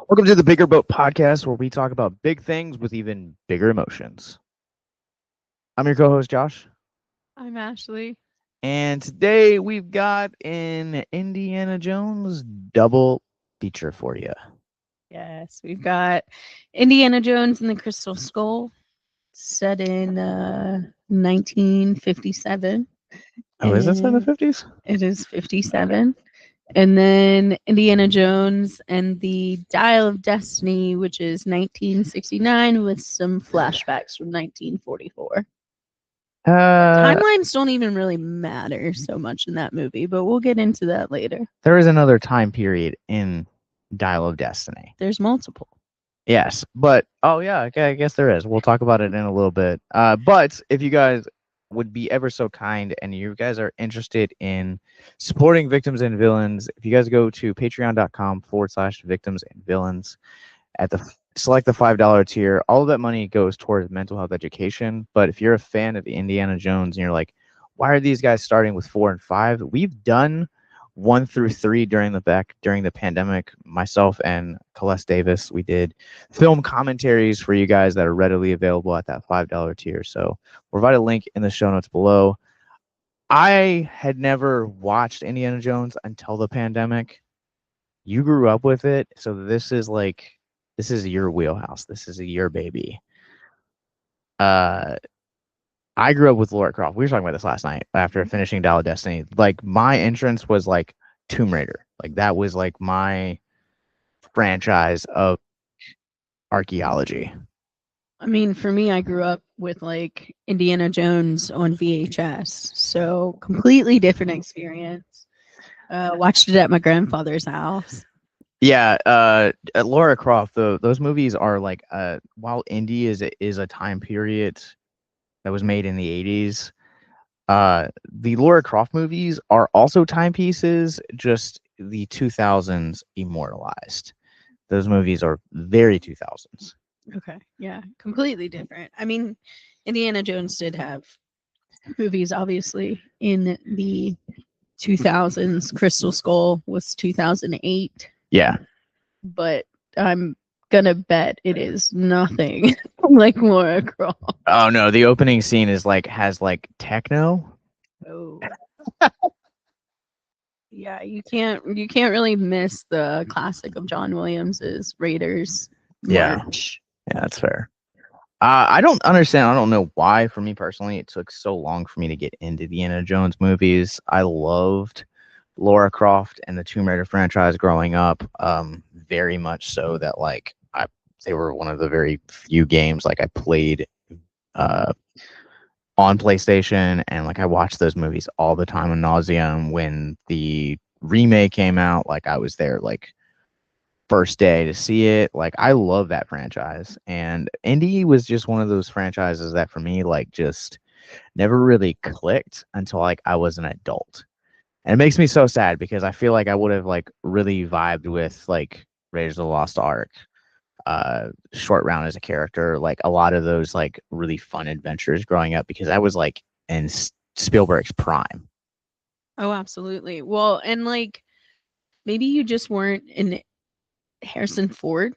Welcome to the Bigger Boat Podcast, where we talk about big things with even bigger emotions. I'm your co-host Josh, I'm Ashley. and today we've got an Indiana Jones double feature for you. Yes, we've got Indiana Jones and the Crystal Skull set in 1957. Oh, is that set in the And 50s? it is 57. And then Indiana Jones and the Dial of Destiny, which is 1969 with some flashbacks from 1944. Uh, Timelines don't even really matter so much in that movie, but we'll get into that later. there is another time period in Dial of Destiny. There's multiple. Yes, but oh yeah, okay, I guess there is. We'll talk about it in a little bit. But if you guys would be ever so kind and you guys are interested in supporting victims and villains, if you guys go to patreon.com/victims and villains at select the $5 tier, all of that money goes towards mental health education. But if you're a fan of Indiana Jones and you're like, why are these guys starting with 4 and 5? We've done 1 through 3 during the pandemic. Myself and Celeste Davis, we did film commentaries for you guys that are readily available at that $5 tier. So we'll provide a link in the show notes below. I had never watched Indiana Jones until the pandemic. You grew up with it, so this is your wheelhouse. This is your baby. Uh, I grew up with Lara Croft. We were talking about this last night after finishing Dial of Destiny. Like my entrance was like Tomb Raider. Like that was like my franchise of archaeology. I mean, for me, I grew up with like Indiana Jones on VHS, so completely different experience. Watched it at my grandfather's house. Yeah, Lara Croft. Those movies are like while indie is a time period that was made in the 80s. The Lara Croft movies are also timepieces, just the 2000s immortalized. Those movies are very 2000s. Okay, yeah, completely different. I mean, Indiana Jones did have movies, obviously, in the 2000s. Crystal Skull was 2008, Yeah. but I'm gonna bet it is nothing like Laura Croft. Oh no, the opening scene is like has like techno. Oh, yeah, you can't really miss the classic of John Williams's Raiders Yeah. March. Yeah, that's fair. I don't understand. I don't know why. For me personally, it took so long for me to get into the Indiana Jones movies. I loved Lara Croft and the Tomb Raider franchise growing up, very much so that like they were one of the very few games like I played uh, on PlayStation, and like I watched those movies all the time in nauseum. When the remake came out, like I was there like first day to see it. Like I love that franchise, and Indy was just one of those franchises that for me like just never really clicked until like I was an adult. And it makes me so sad because I feel like I would have like really vibed with like Raiders of the Lost Ark, Short Round as a character, like a lot of those like really fun adventures growing up because I was like in Spielberg's prime. Oh, absolutely. Well, and like maybe you just weren't in Harrison Ford.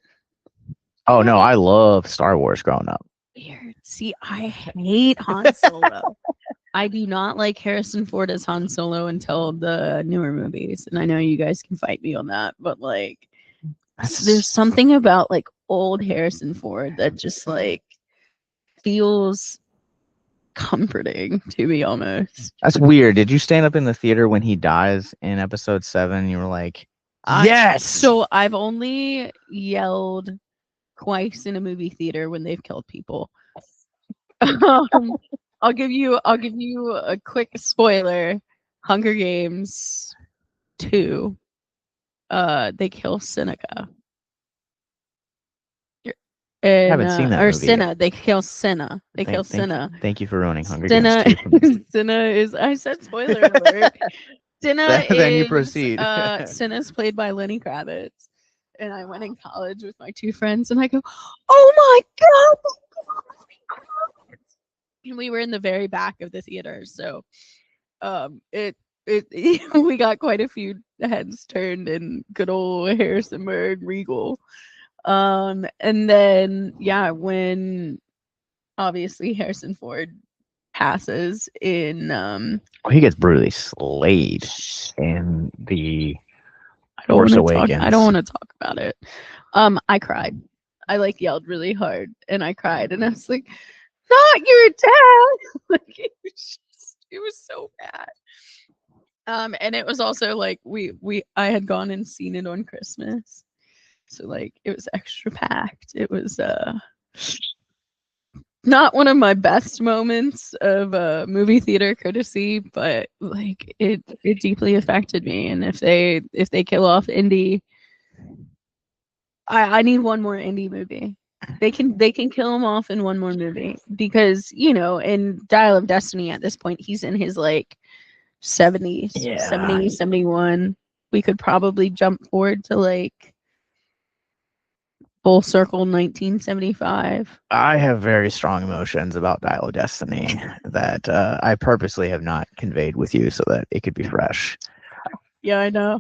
Oh Yeah. no, I love Star Wars growing up. Weird. See, I hate Han Solo. I do not like Harrison Ford as Han Solo until the newer movies, and I know you guys can fight me on that, but like, there's That's something about like old Harrison Ford that just like feels comforting to me almost. that's weird. Did you stand up in the theater when he dies in episode 7? You were like, I yes. so I've only yelled twice in a movie theater when they've killed people. Um, I'll give you a quick spoiler. Hunger Games 2. They kill Seneca. And Haven't seen that or movie yet. Cinna. They kill Cinna. They kill Cinna. Thank you for ruining Hunger Games Cinna 2 for me. Cinna is I said spoiler alert. Cinna Then you is proceed. Cinna's played by Lenny Kravitz. And I went in college with my two friends and I go, "Oh my god!" And we were in the very back of the theater, so it we got quite a few heads turned in good old Harrisonburg Regal. And then yeah, when obviously Harrison Ford passes in He gets brutally slayed in the I don't Force want to talk. I don't Awakens. want to talk about it. I cried. I like yelled really hard and I cried and I was like, "Not your dad!" Like it was so bad. And it was also like I had gone and seen it on Christmas, so like it was extra packed. It was not one of my best moments of movie theater courtesy, but like it deeply affected me. And if they kill off Indy, I need one more Indy movie. They can kill him off in one more movie because you know in Dial of Destiny at this point he's in his like 70s, Yeah. 70, 71. We could probably jump forward to like full circle 1975. I have very strong emotions about Dial of Destiny that I purposely have not conveyed with you so that it could be fresh. Yeah, I know.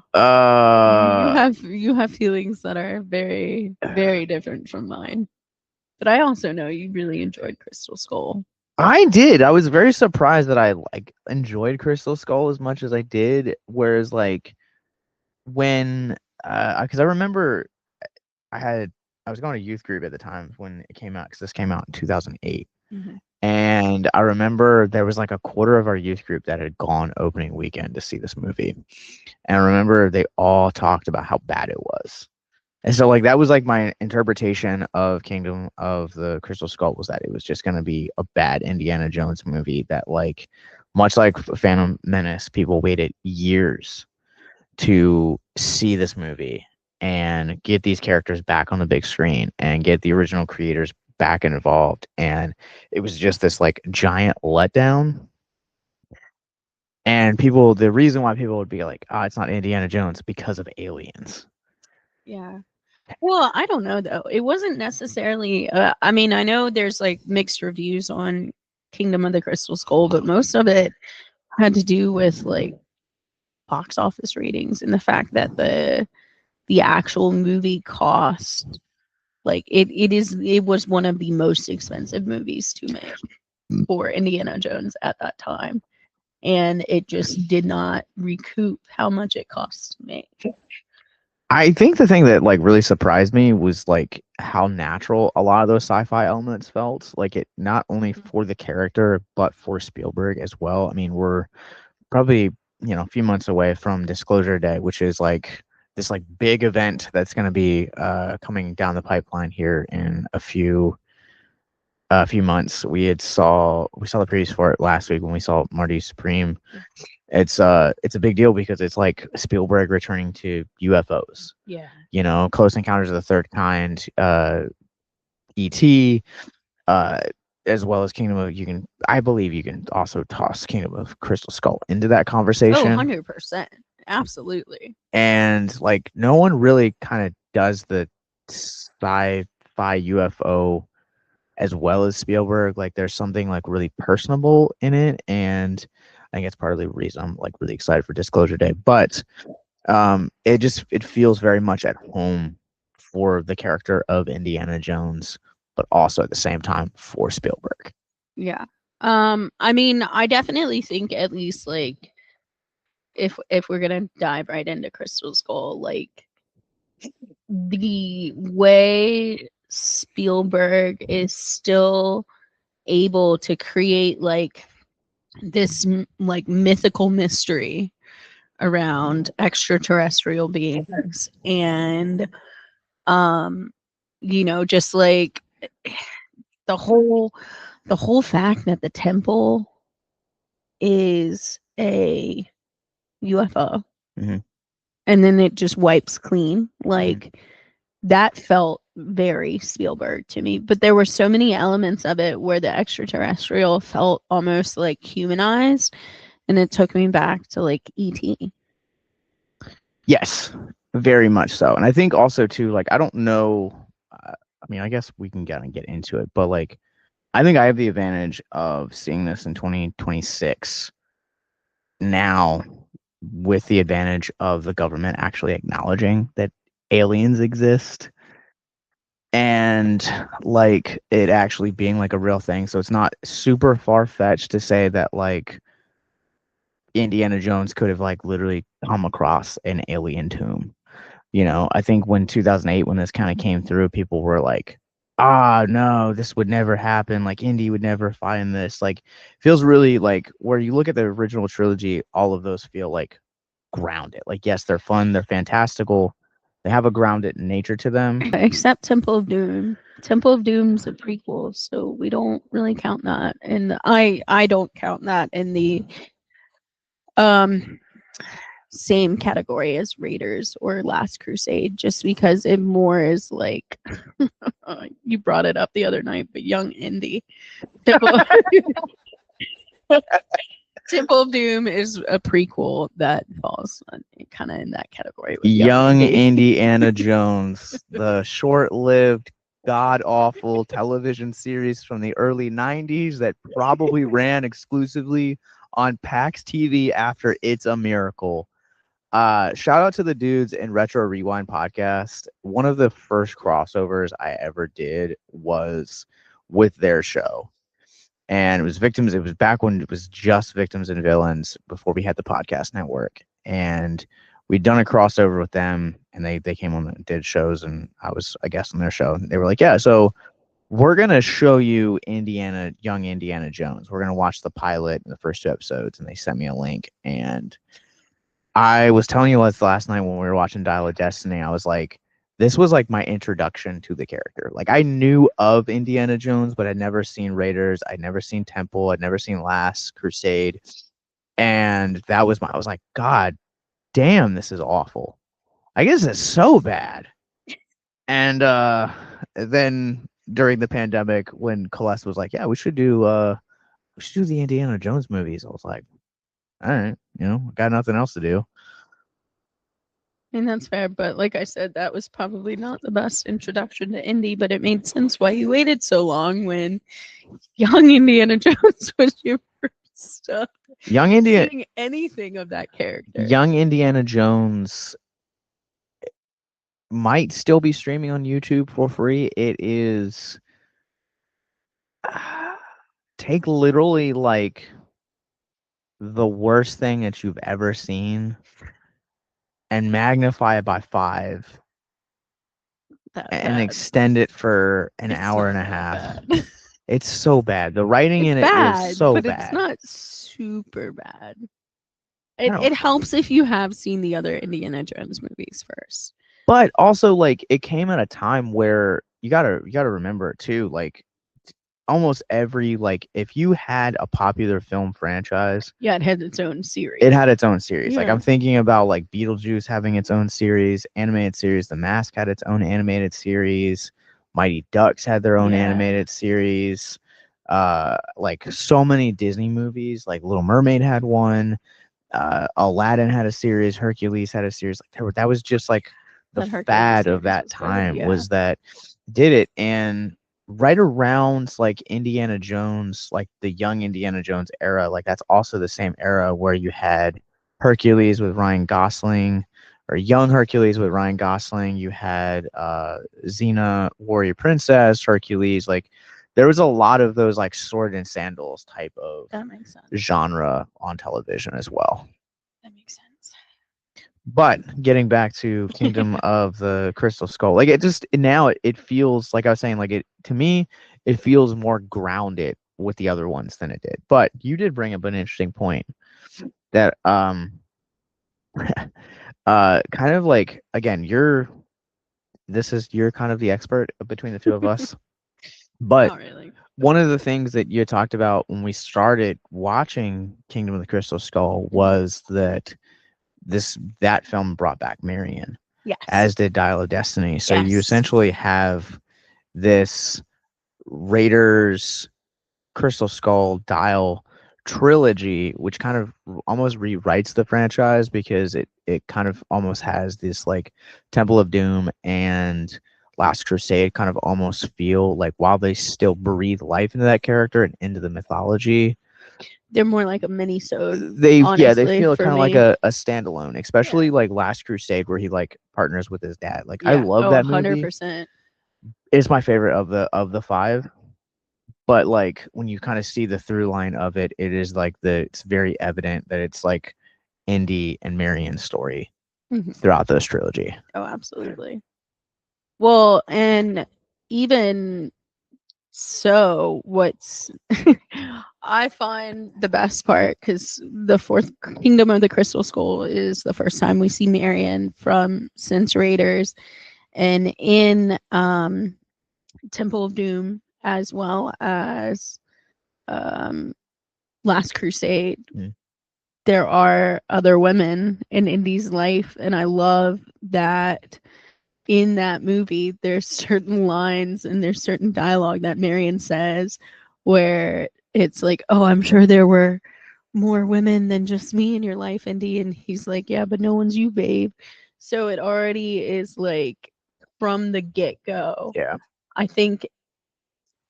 You have feelings that are very very different from mine. But I also know you really enjoyed Crystal Skull. I did. I was very surprised that I like enjoyed Crystal Skull as much as I did. Whereas like when because I remember I was going to youth group at the time when it came out because this came out in 2008. Mm-hmm. And I remember there was like a quarter of our youth group that had gone opening weekend to see this movie. And I remember they all talked about how bad it was. And so like that was like my interpretation of Kingdom of the Crystal Skull was that it was just going to be a bad Indiana Jones movie that like much like Phantom Menace, people waited years to see this movie and get these characters back on the big screen and get the original creators back involved. And it was just this like giant letdown. And people, the reason why people would be like, "Ah, it's not Indiana Jones," because of aliens. Yeah. Well, I don't know though. It wasn't necessarily. I mean, I know there's like mixed reviews on Kingdom of the Crystal Skull, but most of it had to do with like box office ratings and the fact that the actual movie cost like it was one of the most expensive movies to make for Indiana Jones at that time, and it just did not recoup how much it cost to make. I think the thing that like really surprised me was like how natural a lot of those sci-fi elements felt. Like it not only for the character but for Spielberg as well. I mean, we're probably a few months away from Disclosure Day, which is like this like big event that's going to be coming down the pipeline here in a few months. We saw the previews for it last week when we saw Marty Supreme. It's a big deal because it's like Spielberg returning to UFOs. Yeah. Close Encounters of the Third Kind, ET, uh, as well as Kingdom of I believe you can also toss Kingdom of Crystal Skull into that Oh, conversation. 100%. Absolutely. And like no one really kind of does the sci-fi UFO as well as Spielberg. Like there's something like really personable in it, and I think it's part of the reason I'm like really excited for Disclosure Day. But it feels very much at home for the character of Indiana Jones, but also at the same time for Spielberg. Yeah. I mean, I definitely think at least like if we're gonna dive right into Crystal Skull, like the way Spielberg is still able to create like this like mythical mystery around extraterrestrial beings and um just like the whole the whole fact that the temple is a UFO Mm-hmm. and then it just wipes clean like that felt very Spielberg to me, but there were so many elements of it where the extraterrestrial felt almost like humanized, and it took me back to like ET. Yes, very much so. And I think also too, like I don't know. I mean, I guess we can kind of get into it, but like I think I have the advantage of seeing this in 2026 now with the advantage of the government actually acknowledging that aliens exist. and like it actually being like a real thing. So it's not super far fetched to say that like Indiana Jones could have like literally come across an alien tomb. You know, I think when 2008, when this kind of came through, people were like, ah, no, this would never happen. Like, Indy would never find this. Like, feels really like where you look at the original trilogy, all of those feel like grounded. Like, yes, they're fun, they're fantastical, they have a grounded nature to them. Except Temple of Doom. Temple of Doom's a prequel, so we don't really count that. And I don't count that in the um same category as Raiders or Last Crusade, just because it more is like you brought it up the other night, but young Indy. Temple, Temple of Doom is a prequel that falls kind of in that category with Young Indy. Indiana Jones, the short lived, god awful television series from the early 90s that probably ran exclusively on PAX TV after It's a Miracle. Shout out to the dudes in Retro Rewind podcast. One of the first crossovers I ever did was with their show. And it was victims. It was back when it was just victims and villains before we had the podcast network. And we'd done a crossover with them, and they came on and did shows, and I was a guest on their show. And they were like, yeah, so we're gonna show you young Indiana Jones. We're gonna watch the pilot in the first 2 episodes, and they sent me a link. And I was telling you last night when we were watching Dial of Destiny, I was like, this was like my introduction to the character. Like, I knew of Indiana Jones, but I'd never seen Raiders, I'd never seen Temple, I'd never seen Last Crusade. And I was like, God damn, this is awful. I guess it's so bad. And then during the pandemic, when Celeste was like, yeah, we should do the Indiana Jones movies, I was like, all right, got nothing else to do. And that's fair, but like I said, that was probably not the best introduction to Indy, but it made sense why you waited so long when young Indiana Jones was your first seeing anything of that character. Young Indiana Jones might still be streaming on YouTube for free. It is take literally like the worst thing that you've ever seen and magnify it by 5 and extend it for an hour and a half. It's so bad. The writing in it is so but bad. It's not super bad. It helps if you have seen the other Indiana Jones movies first. But also, like, it came at a time where you gotta remember too, like, almost every, like, if you had a popular film franchise, it had its own series. It had its own series. Like, I'm thinking about like Beetlejuice having its own series, animated series. The Mask had its own animated series. Mighty Ducks had their own animated series. Like so many Disney movies, like Little Mermaid had one. Aladdin had a series. Hercules had a series. Like that was just like the fad of that time was that did it. And right around like Indiana Jones, like the young Indiana Jones era, like that's also the same era where you had Hercules with Ryan Gosling, or young Hercules with Ryan Gosling. You had Xena, Warrior Princess, Hercules. Like there was a lot of those like sword and sandals type of genre on television as well. That makes sense. But getting back to Kingdom of the Crystal Skull, like it feels like I was saying, like it to me, it feels more grounded with the other ones than it did. But you did bring up an interesting point that kind of like again, you're kind of the expert between the two of us. But not really. One of the things that you talked about when we started watching Kingdom of the Crystal Skull was that that film brought back Marion, as did Dial of Destiny. So you essentially have this Raiders, Crystal Skull, Dial trilogy, which kind of almost rewrites the franchise because it kind of almost has this like Temple of Doom and Last Crusade kind of almost feel like, while they still breathe life into that character and into the mythology, they're more like a mini-sode. They feel kind of like a standalone, especially like Last Crusade where he like partners with his dad. Like I love that movie. 100%. It's my favorite of the five. But like when you kind of see the through line of it, it is like it's very evident that it's like Indy and Marion's story Mhm. throughout this trilogy. Oh, absolutely. Well, and even so, what's I find the best part because the fourth Kingdom of the Crystal Skull is the first time we see Marion from since Raiders, and in Temple of Doom as well as um, Last Crusade. Mm. There are other women in Indy's life, and I love that in that movie there's certain lines and there's certain dialogue that Marion says where it's like, oh, I'm sure there were more women than just me in your life, Indy. And he's like, yeah, but no one's you, babe. So it already is like from the get-go. Yeah. I think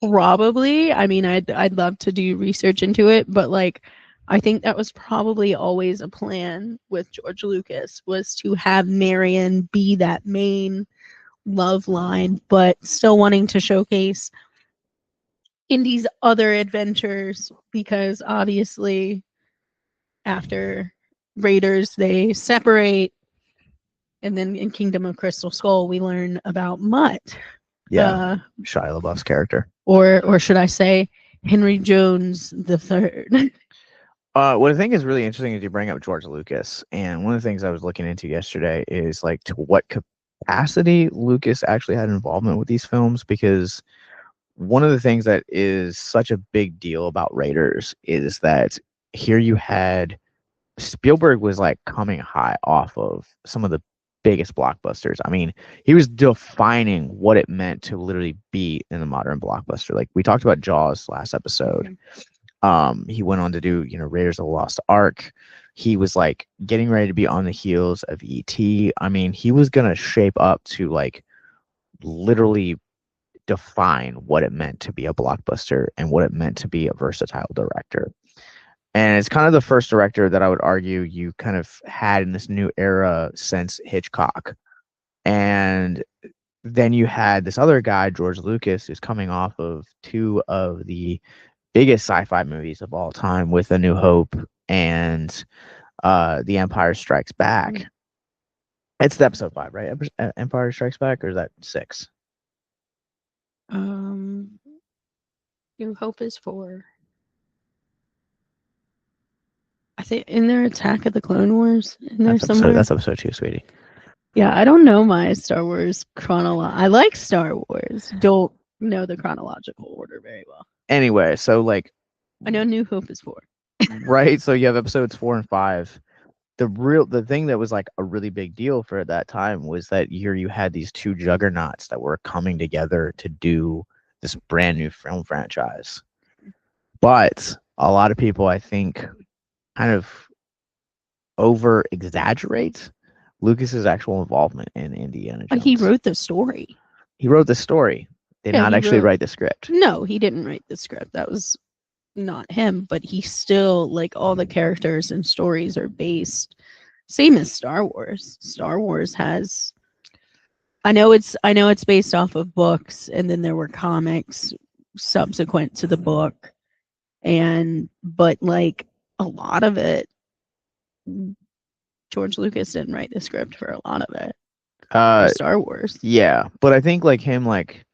probably, I mean, I'd love to do research into it, but like I think that was probably always a plan with George Lucas, was to have Marion be that main love line, but still wanting to showcase Indy's other adventures because obviously after Raiders they separate, and then in Kingdom of Crystal Skull we learn about Mutt. Yeah. Shia LaBeouf's character. Or should I say Henry Jones the Third. What I think is really interesting is you bring up George Lucas, and one of the things I was looking into yesterday is like to what capacity Lucas actually had involvement with these films, because one of the things that is such a big deal about Raiders is that here you had Spielberg was like coming high off of some of the biggest blockbusters. I mean, he was defining what it meant to literally be in a modern blockbuster. Like we talked about Jaws last episode. He went on to do, Raiders of the Lost Ark. He was like getting ready to be on the heels of E.T. I mean, he was gonna shape up to like literally define what it meant to be a blockbuster and what it meant to be a versatile director. And it's kind of the first director that I would argue you kind of had in this new era since Hitchcock. And then you had this other guy, George Lucas, who's coming off of two of the biggest sci-fi movies of all time with A New Hope and The Empire Strikes Back. It's the episode 5, right? Empire Strikes Back, or is that 6? New Hope is 4. I think in their Attack of the Clone Wars in there somewhere. That's episode 2, sweetie. Yeah, I don't know my Star Wars I like Star Wars. Don't know the chronological order very well. Anyway, so like I know New Hope is 4. right, so you have episodes 4 and 5. The thing that was like a really big deal for that time was that here you had these two juggernauts that were coming together to do this brand new film franchise. But a lot of people, I think, kind of over exaggerate Lucas's actual involvement in Indiana Jones. He wrote the story. He wrote the story. Did not actually write the script. No, he didn't write the script. That was not him, but he still, like, all the characters and stories are based same as Star Wars. Star Wars has I know it's based off of books, and then there were comics subsequent to the book, but like a lot of it, George Lucas didn't write the script for a lot of it. Star Wars. Yeah, but I think like him, like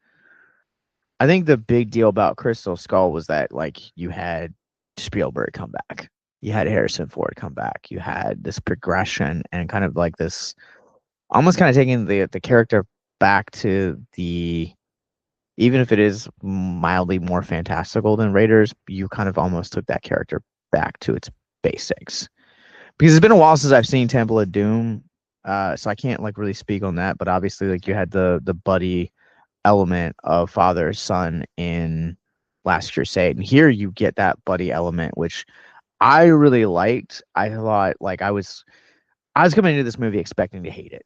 I think the big deal about Crystal Skull was that like you had Spielberg come back, you had Harrison Ford come back, you had this progression and kind of like this, almost kind of taking the character back to the, even if it is mildly more fantastical than Raiders, you kind of almost took that character back to its basics. Because it's been a while since I've seen Temple of Doom, so I can't like really speak on that. But obviously, like you had the buddy element of father son in Last Crusade, and here you get that buddy element, which I really liked. I thought like I was coming into this movie expecting to hate it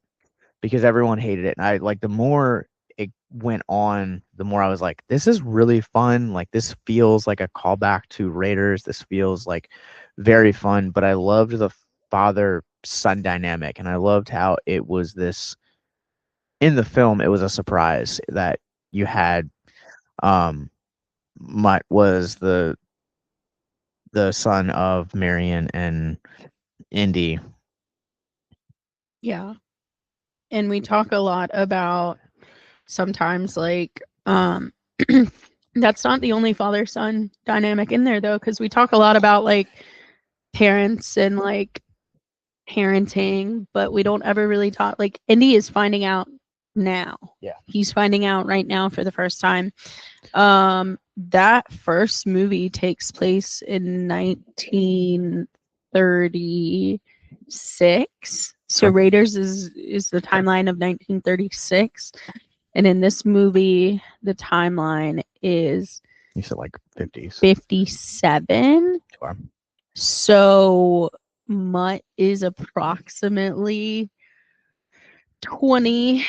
because everyone hated it, and I like the more it went on, the more I was like, this is really fun. Like this feels like a callback to Raiders. This feels like very fun. But I loved the father son dynamic, and I loved how it was this in the film. It was a surprise that you had um Mutt was the son of Marion and Indy. Yeah. And we talk a lot about sometimes like that's not the only father son dynamic in there though, because we talk a lot about like parents and like parenting, but we don't ever really talk like Indy is finding out now. Yeah. He's finding out right now for the first time. That first movie takes place in 1936. So Okay. Raiders is the timeline of 1936. And in this movie, the timeline is You said like 50s. 57. Sure. So Mutt is approximately 20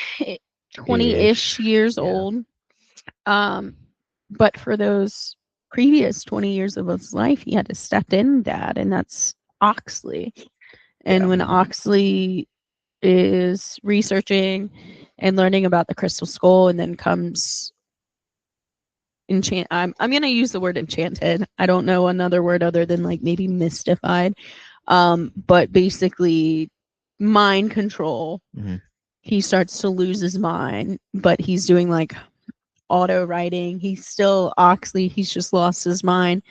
20-ish years Yeah. old. But for those previous 20 years of his life, he had to step in dad, and that's Oxley. And Yeah. when Oxley is researching and learning about the crystal skull, and then comes I'm gonna use the word enchanted. I don't know another word other than like maybe mystified. But basically mind control. Mhm. He starts to lose his mind, but he's doing like auto writing. He's still Oxley, he's just lost his mind.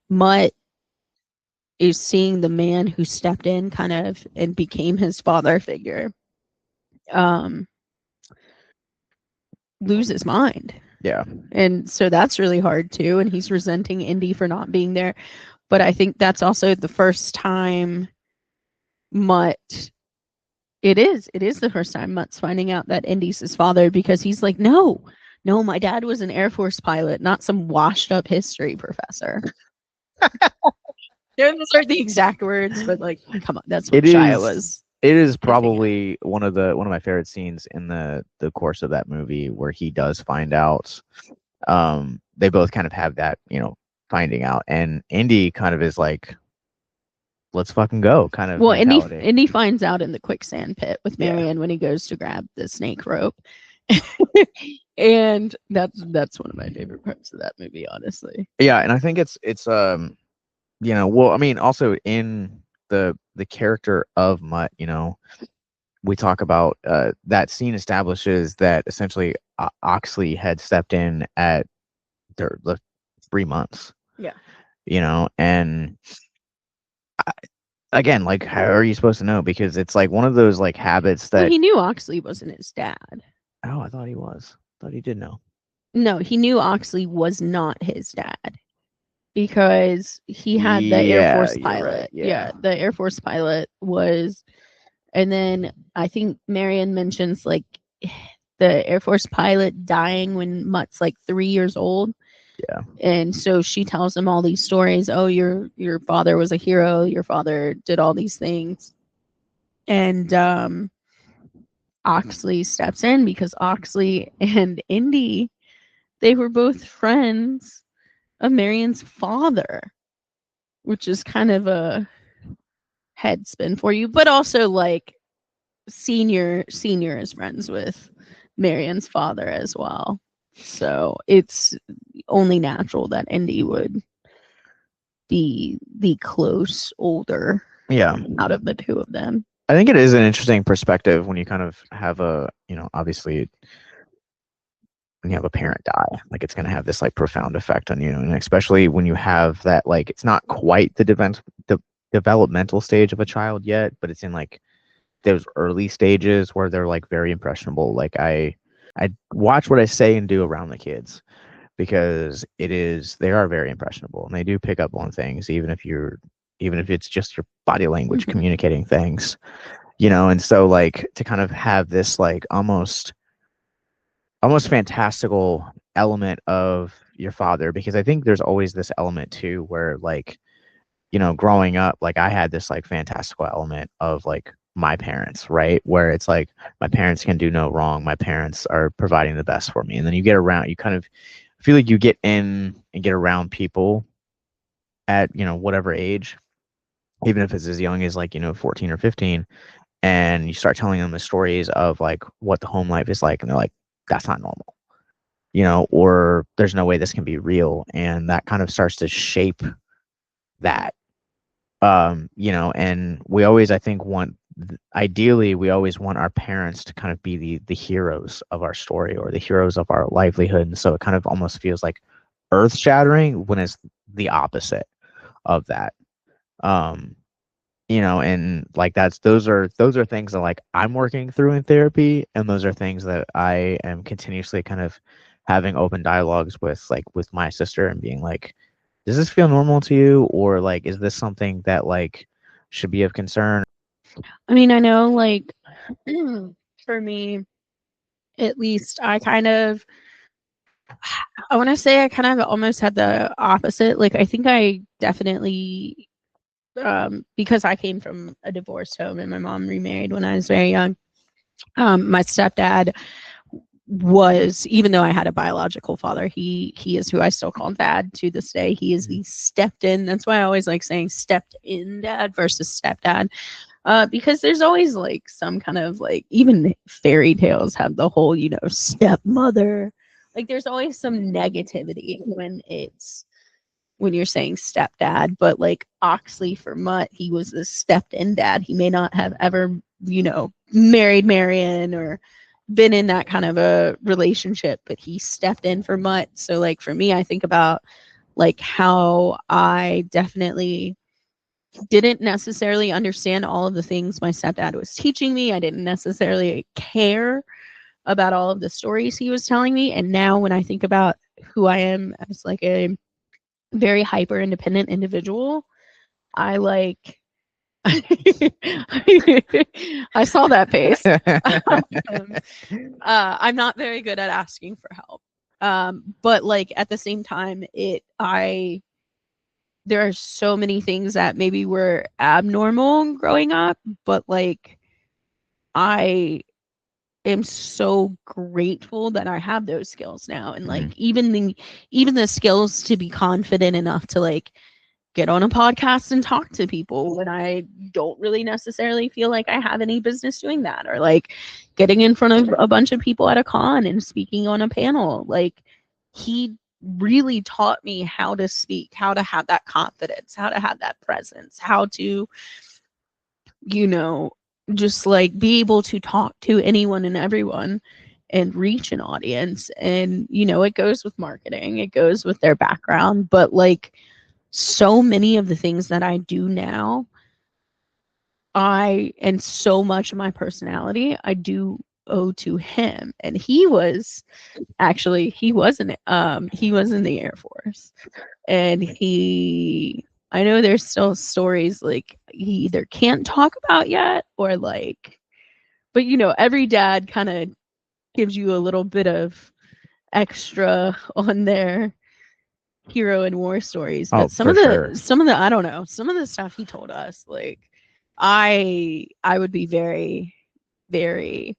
Mutt is seeing the man who stepped in kind of and became his father figure um lose his mind. Yeah. And so that's really hard too. And he's resenting Indy for not being there. But I think that's also the first time Mutt it is the first time Mutt's finding out that Indy's his father, because he's like, no, my dad was an Air Force pilot, not some washed up history professor. Those aren't the exact words, but like, come on, that's what It Shia is. was. It is hinting at. probably one of my favorite scenes in the course of that movie, where he does find out. They both kind of have that, finding out, and Indy kind of is like, let's fucking go kind of Well, mentality. Indy finds out in the quicksand pit with Yeah. Marion when he goes to grab the snake rope. And that's one of my favorite parts of that movie, honestly. Yeah, and I think it's well, I mean, also in the character of Mutt, we talk about that scene establishes that essentially Oxley had stepped in at the 3 months. Yeah. And again, like, how are you supposed to know? Because it's like one of those like habits Well, that. he knew Oxley wasn't his dad. Oh, I thought he was. Thought he did know. No, he knew Oxley was not his dad because he had the Air Yeah, Force you're pilot. right. Yeah. The Air Force pilot was, and then I think Marion mentions like the Air Force pilot dying when Mutt's like 3 years old. Yeah. And so she tells him all these stories. Oh, your father was a hero. Your father did all these things. And Oxley steps in because Oxley and Indy, they were both friends of Marion's father, which is kind of a head spin for you, but also like senior is friends with Marion's father as well. So it's only natural that Indy would be the close older Yeah. out of the two of them. I think it is an interesting perspective when you kind of have obviously when you have a parent die, like it's going to have this like profound effect on you. And especially when you have that, like, it's not quite the developmental stage of a child yet, but it's in like those early stages where they're like very impressionable. Like I watch what I say and do around the kids, because they are very impressionable, and they do pick up on things, even if it's just your body language communicating things, and so like to kind of have this like almost fantastical element of your father, because I think there's always this element too where like, growing up, like I had this like fantastical element of like my parents, right? Where it's like my parents can do no wrong. My parents are providing the best for me. And then you kind of feel like you get in and get around people at, whatever age, even if it's as young as like, 14 or 15, and you start telling them the stories of like what the home life is like, and they're like, that's not normal. or there's no way this can be real. And that kind of starts to shape that. And we always, I think, ideally, we always want our parents to kind of be the heroes of our story or the heroes of our livelihood. And so it kind of almost feels like earth shattering when it's the opposite of that. Um, and like those are things that like I'm working through in therapy, and those are things that I am continuously kind of having open dialogues with my sister and being like, does this feel normal to you, or like is this something that like should be of concern? I mean, I know, like, for me, at least, I want to say I kind of almost had the opposite. Like, I think I definitely, because I came from a divorced home and my mom remarried when I was very young. My stepdad was, even though I had a biological father, he is who I still call dad to this day. He is the stepped in. That's why I always like saying stepped in dad versus stepdad. Because there's always like some kind of like, even fairy tales have the whole, stepmother. Like there's always some negativity when you're saying stepdad, but like Oxley for Mutt, he was a stepped in dad. He may not have ever, married Marion or been in that kind of a relationship, but he stepped in for Mutt. So like for me, I think about like how I definitely didn't necessarily understand all of the things my stepdad was teaching me. I didn't necessarily care about all of the stories he was telling me. And now when I think about who I am as like a very hyper independent individual, I like I saw that face. I'm not very good at asking for help. But like at the same time, there are so many things that maybe were abnormal growing up, but like I am so grateful that I have those skills now. And like even the skills to be confident enough to like get on a podcast and talk to people when I don't really necessarily feel like I have any business doing that, or like getting in front of a bunch of people at a con and speaking on a panel. Like he really taught me how to speak, how to have that confidence, how to have that presence, how to, you know, just like be able to talk to anyone and everyone and reach an audience. And, it goes with marketing, it goes with their background, but like so many of the things that I do now, and so much of my personality, I do owe to him. And he was he was in the Air Force. And I know there's still stories like he either can't talk about yet, or like, but every dad kind of gives you a little bit of extra on their hero and war stories. Oh, But for sure. some of the I don't know, some of the stuff he told us, like I would be very, very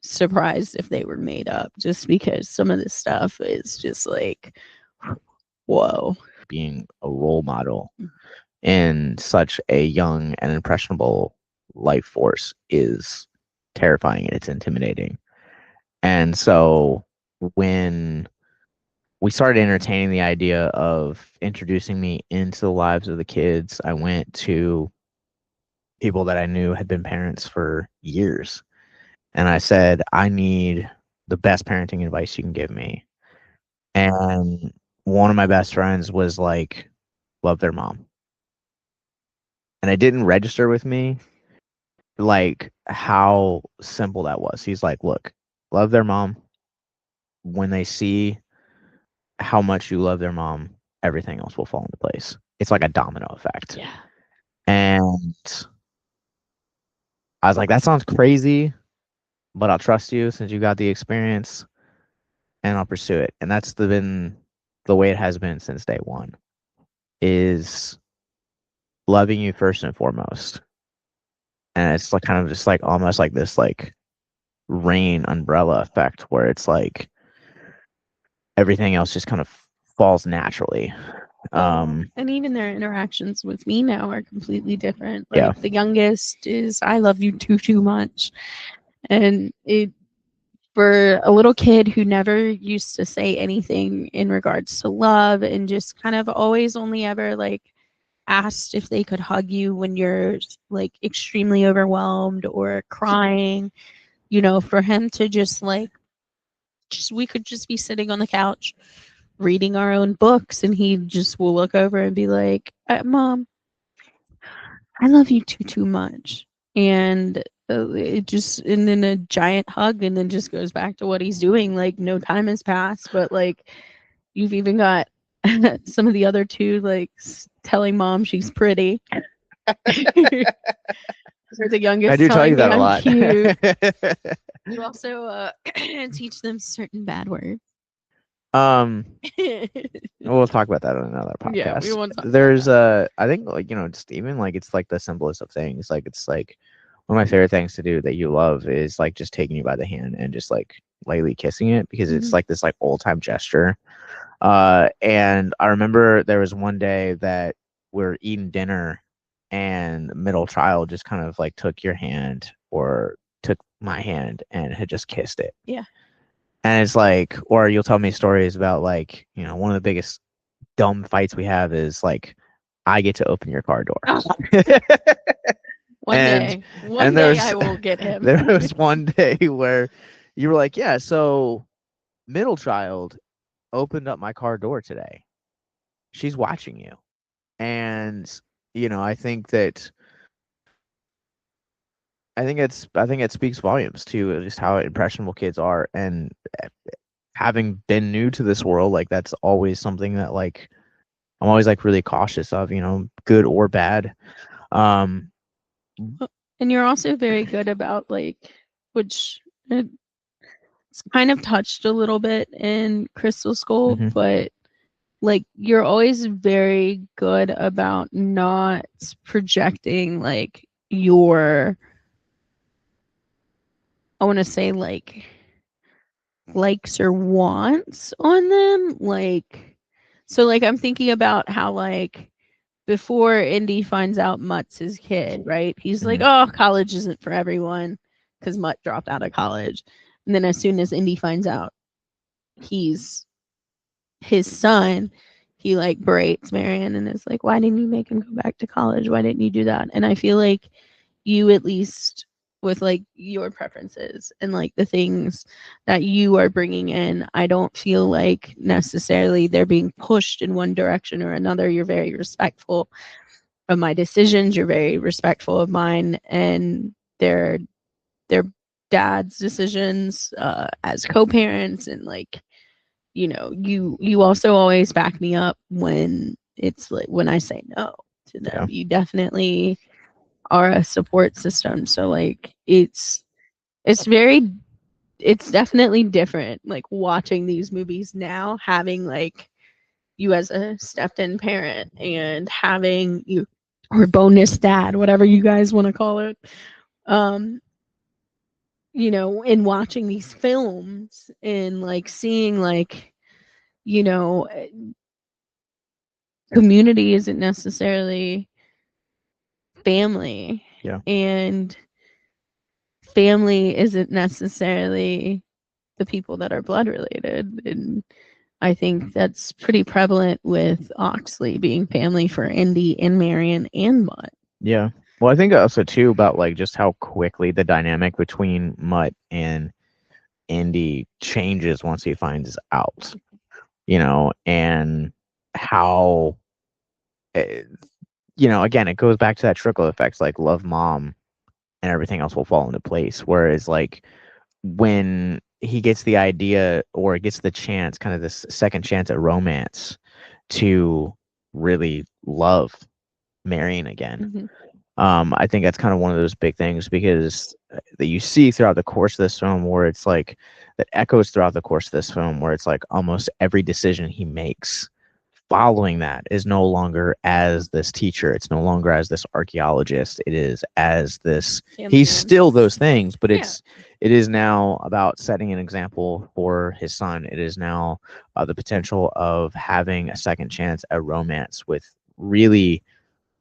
surprised if they were made up, just because some of this stuff is just like, whoa. Being a role model in such a young and impressionable life force is terrifying and it's intimidating. And so when we started entertaining the idea of introducing me into the lives of the kids, I went to people that I knew had been parents for years. And I said, I need the best parenting advice you can give me. And one of my best friends was like, love their mom. And it didn't register with me like how simple that was. He's like, look, love their mom. When they see how much you love their mom, everything else will fall into place. It's like a domino effect. Yeah. And I was like, that sounds crazy, but I'll trust you since you got the experience and I'll pursue it. And that's been the way it has been since day one, is loving you first and foremost. And it's like kind of just like almost like this like rain umbrella effect where it's like everything else just kind of falls naturally. And even their interactions with me now are completely different. Yeah. Like the youngest is, I love you too much. And for a little kid who never used to say anything in regards to love and just kind of always only ever like asked if they could hug you when you're like extremely overwhelmed or crying, for him to just like just we could just be sitting on the couch reading our own books and he just will look over and be like, Mom, I love you too much. And it just, and then a giant hug, and then just goes back to what he's doing. Like, no time has passed, but like, you've even got some of the other two, like, telling Mom she's pretty. Or the I youngest do tell you telling me that a I'm lot. cute. You also teach them certain bad words. um, we'll talk about that on another Yeah, we podcast. won't talk about There's that. I think like just even like it's like the simplest of things. Like it's like one of my favorite things to do that you love is like just taking you by the hand and just like lightly kissing it because it's Mhm. like this like old time gesture. And I remember there was one day that we are eating dinner and middle child just kind of like took your hand or took my hand and had just kissed it. Yeah. And it's like, or you'll tell me stories about like, one of the biggest dumb fights we have is like, I get to open your car door. Oh, one and day, one and day there's I will get him. there was one day where you were like, yeah, so middle child opened up my car door today. She's watching you. And I think that I think it speaks volumes to just how impressionable kids are. And having been new to this world, like that's always something that like I'm always like really cautious of, good or bad. Um, And you're also very good about like, which it's kind of touched a little bit in Crystal Skull, mhm, but like you're always very good about not projecting like your, I want to say like likes or wants on them. Like, so like I'm thinking about how like before Indy finds out Mutt's his kid, right? He's like, mhm, oh, college isn't for everyone because Mutt dropped out of college. And then as soon as Indy finds out he's his son, he like berates Marion and is like, why didn't you make him go back to college? Why didn't you do that? And I feel like you, at least with like your preferences and like the things that you are bringing in, I don't feel like necessarily they're being pushed in one direction or another. You're very respectful of my decisions. You're very respectful of mine and their dad's decisions as co-parents, and like you also always back me up when it's like when I say no to yeah, them. You definitely are a support system. So like it's very it's definitely different like watching these movies now, having like you as a stepped-in parent and having you or bonus dad, whatever you guys want to call it. Um, in watching these films and like seeing like, you know, community isn't necessarily family, yeah, and family isn't necessarily the people that are blood related. And I think that's pretty prevalent with Oxley being family for Indy and Marion and Mutt. yeah. Well, I think also too about like just how quickly the dynamic between Mutt and Indy changes once he finds out, and how, eh, again, it goes back to that trickle effect, like love mom and everything else will fall into place. Whereas like when he gets the idea or gets the chance, kind of this second chance at romance to really love Marion again. Mhm. I think that's kind of one of those big things because that you see throughout the course of this film where it's like that echoes throughout the course of this film where it's like almost every decision he makes following that is no longer as this teacher. It's no longer as this archaeologist. It is as this. Family He's man. still those things, but Yeah. it is now about setting an example for his son. It is now the potential of having a second chance at romance with really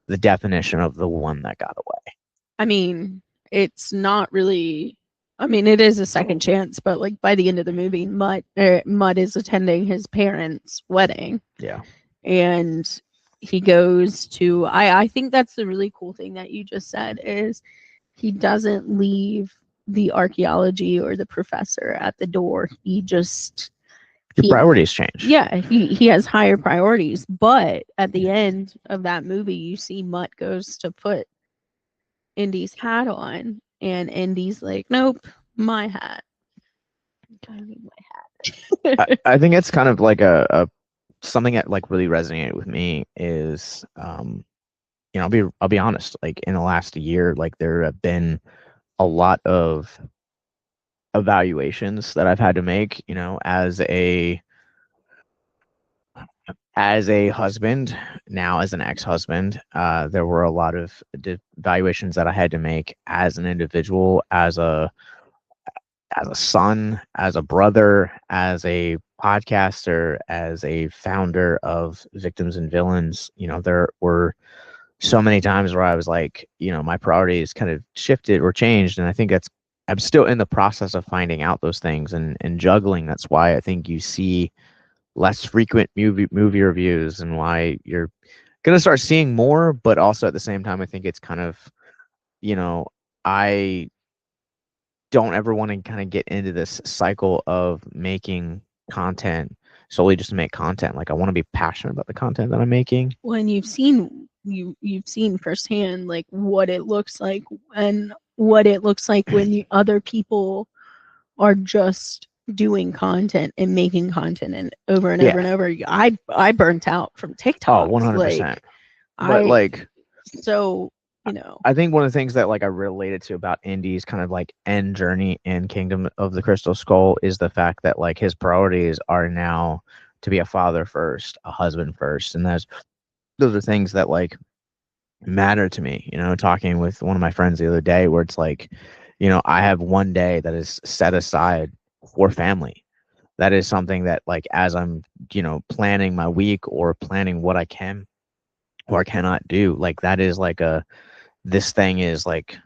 the definition of the one that got away. I mean, it's not really. I mean, it is a second chance, but like by the end of the movie, Mutt is attending his parents' wedding, Yeah. and he goes to. I think that's the really cool thing that you just said is he doesn't leave the archaeology or the professor at the door. Your He priorities change. yeah, he has higher priorities. But at the end of that movie, you see Mutt goes to put Indy's hat on, and Indy's like, "Nope, my hat. I need my I, hat." I think it's kind of like a something that like really resonated with me is I'll be honest, like in the last year, like there have been a lot of evaluations that I've had to make, as a husband, now as an ex-husband. There were a lot of evaluations that I had to make as an individual, as a son, as a brother, as a podcaster, as a founder of Victims and Villains. There were so many times where I was like, my priorities kind of shifted or changed. And I think I'm still in the process of finding out those things and juggling. That's why I think you see less frequent movie reviews and why you're going to start seeing more. But also at the same time, I think it's kind of, you know, I don't ever want to kind of get into this cycle of making content solely just to make content. Like I want to be passionate about the content that I'm making. When you've seen firsthand like what it looks like and what it looks like when other people are just doing content and making content and over and over Yeah. and over. I burnt out from Oh, TikToks. Like 100%. But I like so you know I think one of the things that like I related to about Indy's kind of like end journey in Kingdom of the Crystal Skull is the fact that like his priorities are now to be a father first, a husband first, and those are things that like matter to me. Talking with one of my friends the other day, where it's like, I have one day that is set aside for family. That is something that like as I'm planning my week or planning what I can or cannot do, like that is like a this thing is like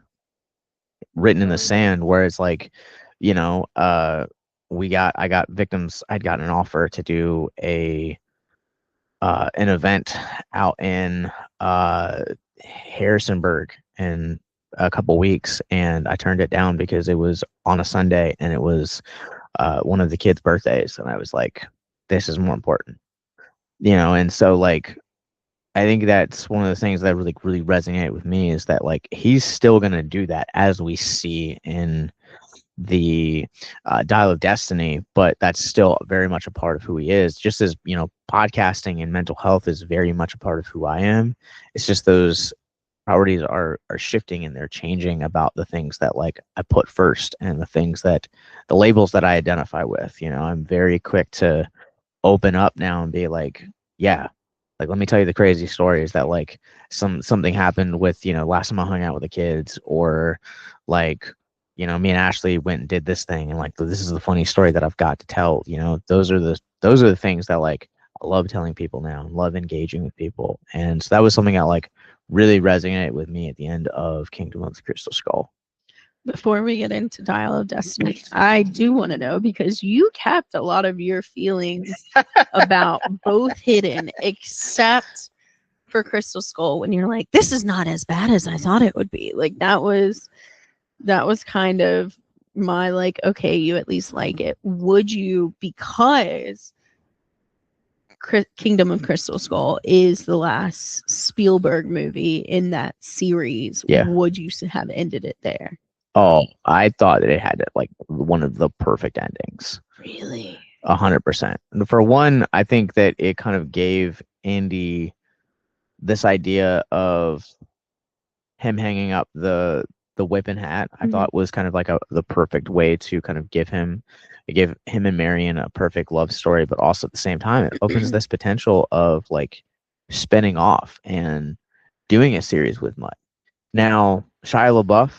written in the sand where it's like, you know, uh I got victims, I'd gotten an offer to do an event out in Harrisonburg in a couple weeks, and I turned it down because it was on a Sunday and it was one of the kids' birthdays, and I was like, this is more important. And so like I think that's one of the things that really resonated with me is that like he's still gonna do that as we see in the Dial of Destiny, but that's still very much a part of who he is. Just as podcasting and mental health is very much a part of who I am. It's just those priorities are shifting and they're changing about the things that like I put first and the labels that I identify with. I'm very quick to open up now and be like, yeah, like let me tell you the crazy stories that like something happened with, last time I hung out with the kids, or like, me and Ashley went and did this thing, and like this is the funny story that I've got to tell. Those are the things that like I love telling people now and love engaging with people. And so that was something that like really resonated with me at the end of Kingdom of the Crystal Skull. before we get into Dial of Destiny, I do want to know because you kept a lot of your feelings about both hidden, except for Crystal Skull when you're like, this is not as bad as I thought it would be. Like that was kind of my like, okay, you at least like it. Would you, because Kingdom of Crystal Skull is the last Spielberg movie in that series, Yeah. would you have ended it there? Oh, I thought that it had like one of the perfect endings. Really? 100%. For one, I think that it kind of gave Andy this idea of him hanging up the whip and hat. I thought was kind of like the perfect way to kind of give him and Marion a perfect love story, but also at the same time it opens this potential of like spinning off and doing a series with Mutt. Now, Shia LaBeouf,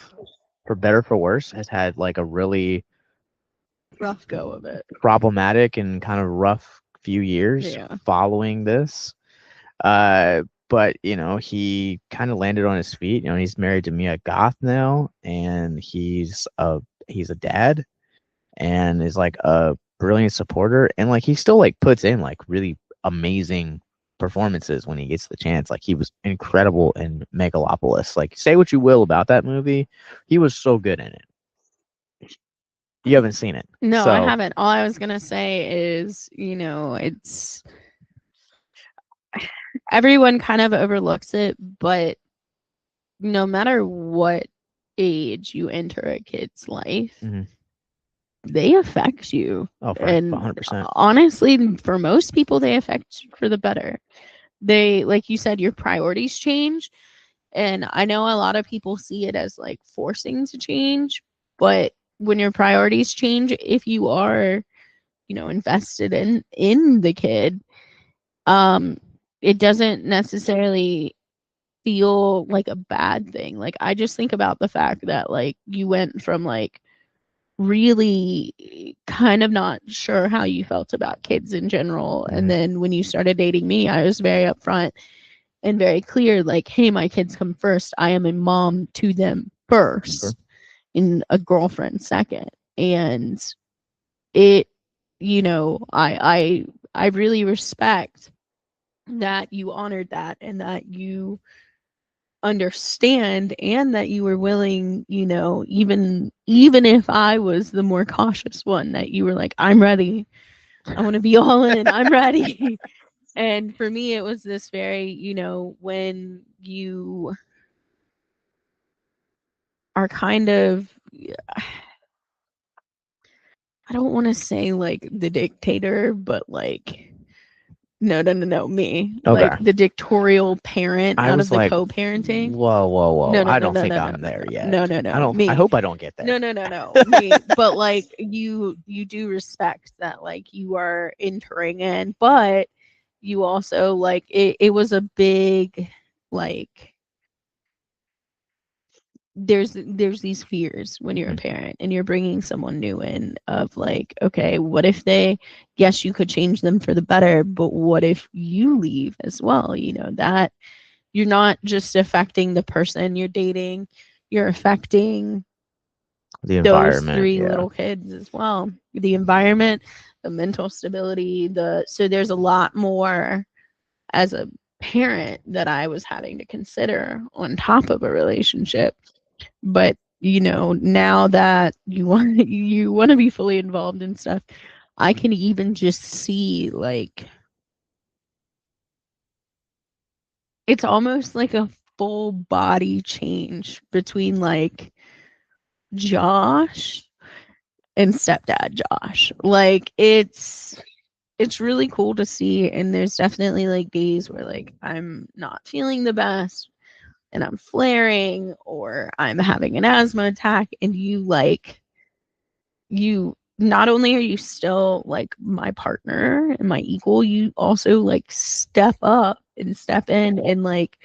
for better for worse, has had like a really Rough go of it. problematic and kind of rough few years Yeah. following this. But he kind of landed on his feet. He's married to Mia Goth now, and he's a he's a dad and is like a brilliant supporter, and like he still like puts in like really amazing performances when he gets the chance. Like he was incredible in Megalopolis. Like say what you will about that movie, he was so good in it. You haven't seen it, No, I so haven't. All I was gonna say is, it's everyone kind of overlooks it, but no matter what age you enter a kid's life, mhm. they affect you. Oh, for And 100%. honestly, for most people, they affect you for the better. They, like you said, your priorities change. And I know a lot of people see it as like forcing to change, but when your priorities change, if you are, invested in the kid, um, it doesn't necessarily feel like a bad thing. Like I just think about the fact that like you went from like really kind of not sure how you felt about kids in general, and Mhm. then when you started dating me, I was very upfront and very clear, like, hey, my kids come first. I am a mom to them Sure. first and a girlfriend second. And it, I really respect that you honored that and that you understand and that you were willing, even if I was the more cautious one, that you were like, I'm ready. I want to be all in. I'm ready. And for me, it was this very, when you are kind of, I don't want to say like the dictator, but like, no, no, no, no, me, like Okay. the dictatorial parent I out of was the like, co-parenting. whoa, whoa, whoa. No, no, I no, don't no, think no, no, I'm no, there yet. no, no, I no, don't, I me. hope I don't get No, there. no, no, no, me. But like you do respect that like you are entering in, but you also like it was a big like there's these fears when you're a Mhm. parent and you're bringing someone new in of like, okay, what if they, yes, you could change them for the better, but what if you leave as well? That you're not just affecting the person you're dating, you're affecting The those environment, three yeah. little kids as well. The environment, the mental stability, so there's a lot more as a parent that I was having to consider on top of a relationship. But now that you want to be fully involved in stuff, I can even just see like it's almost like a full body change between like Josh and stepdad Josh. Like it's really cool to see, and there's definitely like days where like I'm not feeling the best and I'm flaring or I'm having an asthma attack, and you not only are you still like my partner and my equal, you also like step up and step in and like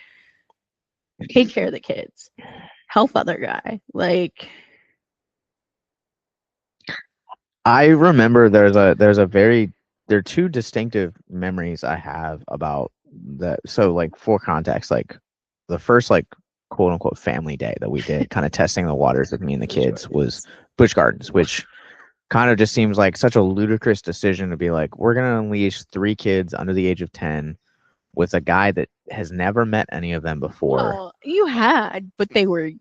take care of the kids, help other guy. Like, I remember there are two distinctive memories I have about that. So like for context, like the first like quote unquote family day that we did, kind of testing the waters with me and the kids was Busch Gardens, which kind of just seems like such a ludicrous decision to be like, we're gonna unleash three kids under the age of 10 with a guy that has never met any of them before. well, you had, but they were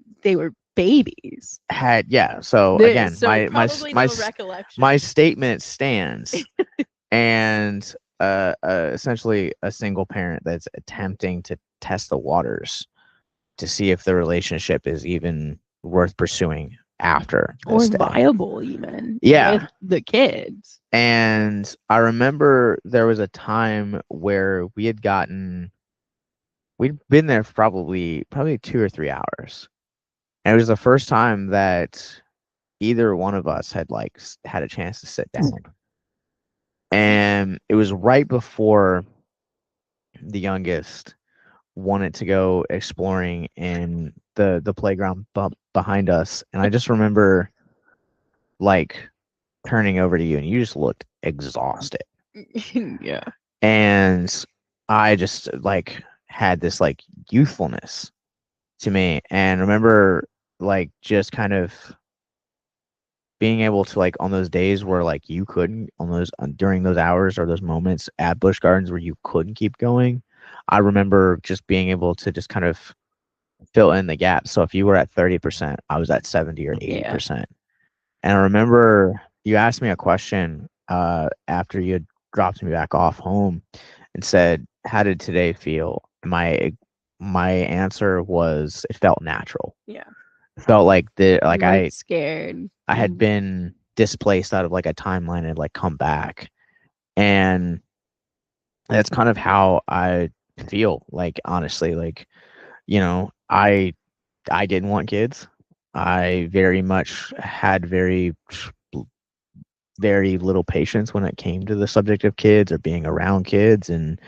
babies. Yeah. So again, So probably no recollection. my statement stands, and essentially a single parent that's attempting to test the waters to see if the relationship is even worth pursuing after Or this day. viable even with Yeah. the kids. And I remember there was a time where we'd been there for probably 2 or 3 hours. And it was the first time that either one of us had like had a chance to sit down. And it was right before the youngest wanted to go exploring in the playground behind us, and I just remember like turning over to you, and you just looked exhausted, Yeah. and I just like had this like youthfulness to me, and remember like just kind of being able to like on those days where like you couldn't on those during those hours or those moments at Busch Gardens where you couldn't keep going, I remember just being able to just kind of fill in the gap. So if you were at 30%, I was at 70 or Yeah. 80%. And I remember you asked me a question after you had dropped me back off home and said, "How did today feel?" My answer was it felt natural. Yeah. It felt like You weren't scared. I had been displaced out of like a timeline and like come back. And that's kind of how I feel, like honestly, like, you know, I didn't want kids. I very much had very little patience when it came to the subject of kids or being around kids, and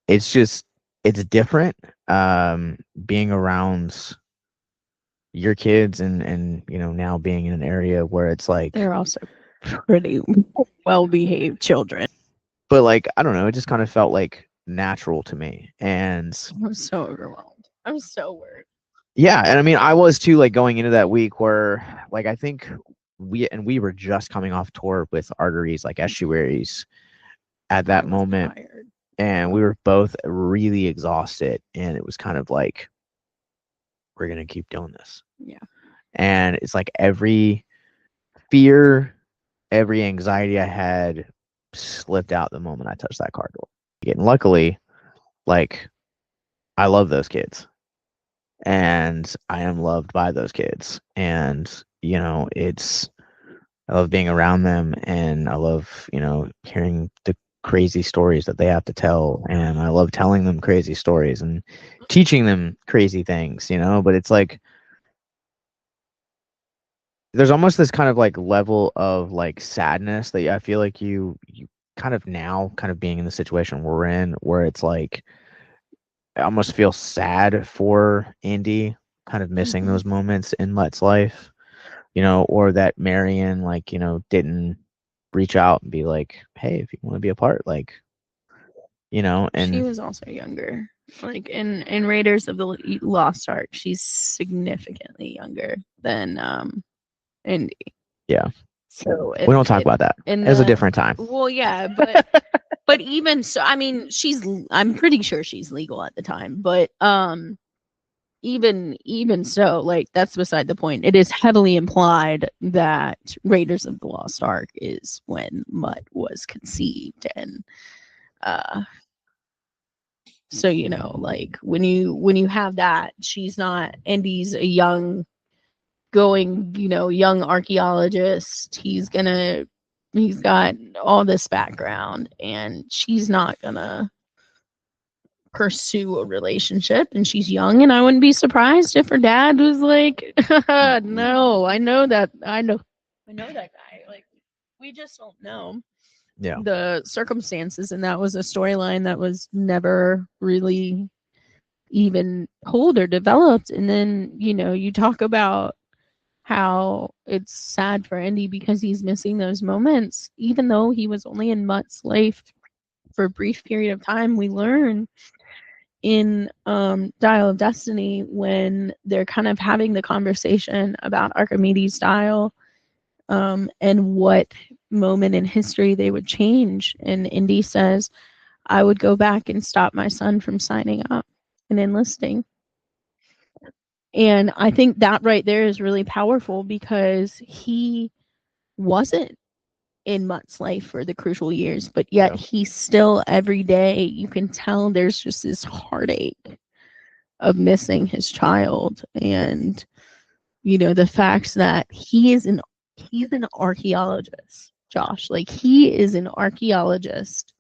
it's just it's different being around your kids and now being in an area where it's like They're also pretty well behaved children. but like I don't know, it just kind of felt like natural to me. And I'm so overwhelmed. I'm so worried. yeah, and I mean I was too, like going into that week where like I think we were just coming off tour with Arteries like estuaries at that moment, Tired. and we were both really exhausted, and it was kind of like we're gonna keep doing this. Yeah. And it's like every fear, every anxiety I had slipped out the moment I touched that car door. And luckily, like I love those kids and I am loved by those kids. And, it's I love being around them, and I love, hearing the crazy stories that they have to tell, and I love telling them crazy stories and teaching them crazy things, but it's like there's almost this kind of like level of like sadness that I feel like you kind of now kind of being in the situation we're in where it's like I almost feel sad for Andy kind of missing Mhm. those moments in Mutt's life, or that Marion like, didn't reach out and be like, "Hey, if you want to be a part," like, She and was also younger. Like in Raiders of the Lost Ark, she's significantly younger than Indy. yeah, So we don't talk about that. in It was a the different time. well, yeah, but even so, I mean, I'm pretty sure she's legal at the time, but even so, like that's beside the point. It is heavily implied that Raiders of the Lost Ark is when Mutt was conceived, and uh so like when you have that, she's not, Indy's a young going, young archaeologist. He's got all this background, and she's not gonna pursue a relationship, and she's young, and I wouldn't be surprised if her dad was like, no, I know that guy. Like, we just don't know Yeah. the circumstances, and that was a storyline that was never really even told or developed. And then you talk about how it's sad for Andy because he's missing those moments, even though he was only in Mutt's life for a brief period of time. We learn in Dial of Destiny when they're kind of having the conversation about Archimedes' dial, and what moment in history they would change. And Indy says, I would go back and stop my son from signing up and enlisting. And I think that right there is really powerful because he wasn't in Mutt's life for the crucial years, but yet Yeah. he still every day, you can tell there's just this heartache of missing his child. And the fact that he's an archaeologist, Josh. Like, he is an archaeologist,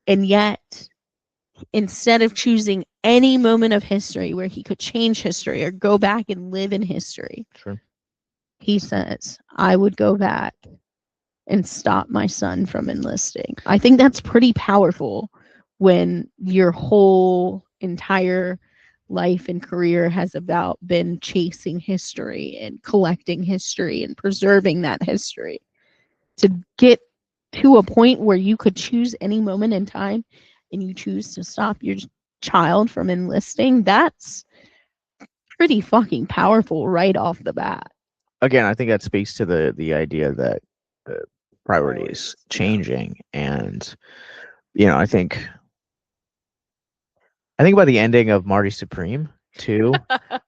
and yet instead of choosing any moment of history where he could change history or go back and live in history, Sure. he says, I would go back and stop my son from enlisting. I think that's pretty powerful when your whole entire life and career has about been chasing history and collecting history and preserving that history. To get to a point where you could choose any moment in time and you choose to stop your child from enlisting, that's pretty fucking powerful right off the bat. again, I think that speaks to the idea that uh, priorities changing, and I think about the ending of Marty Supreme too.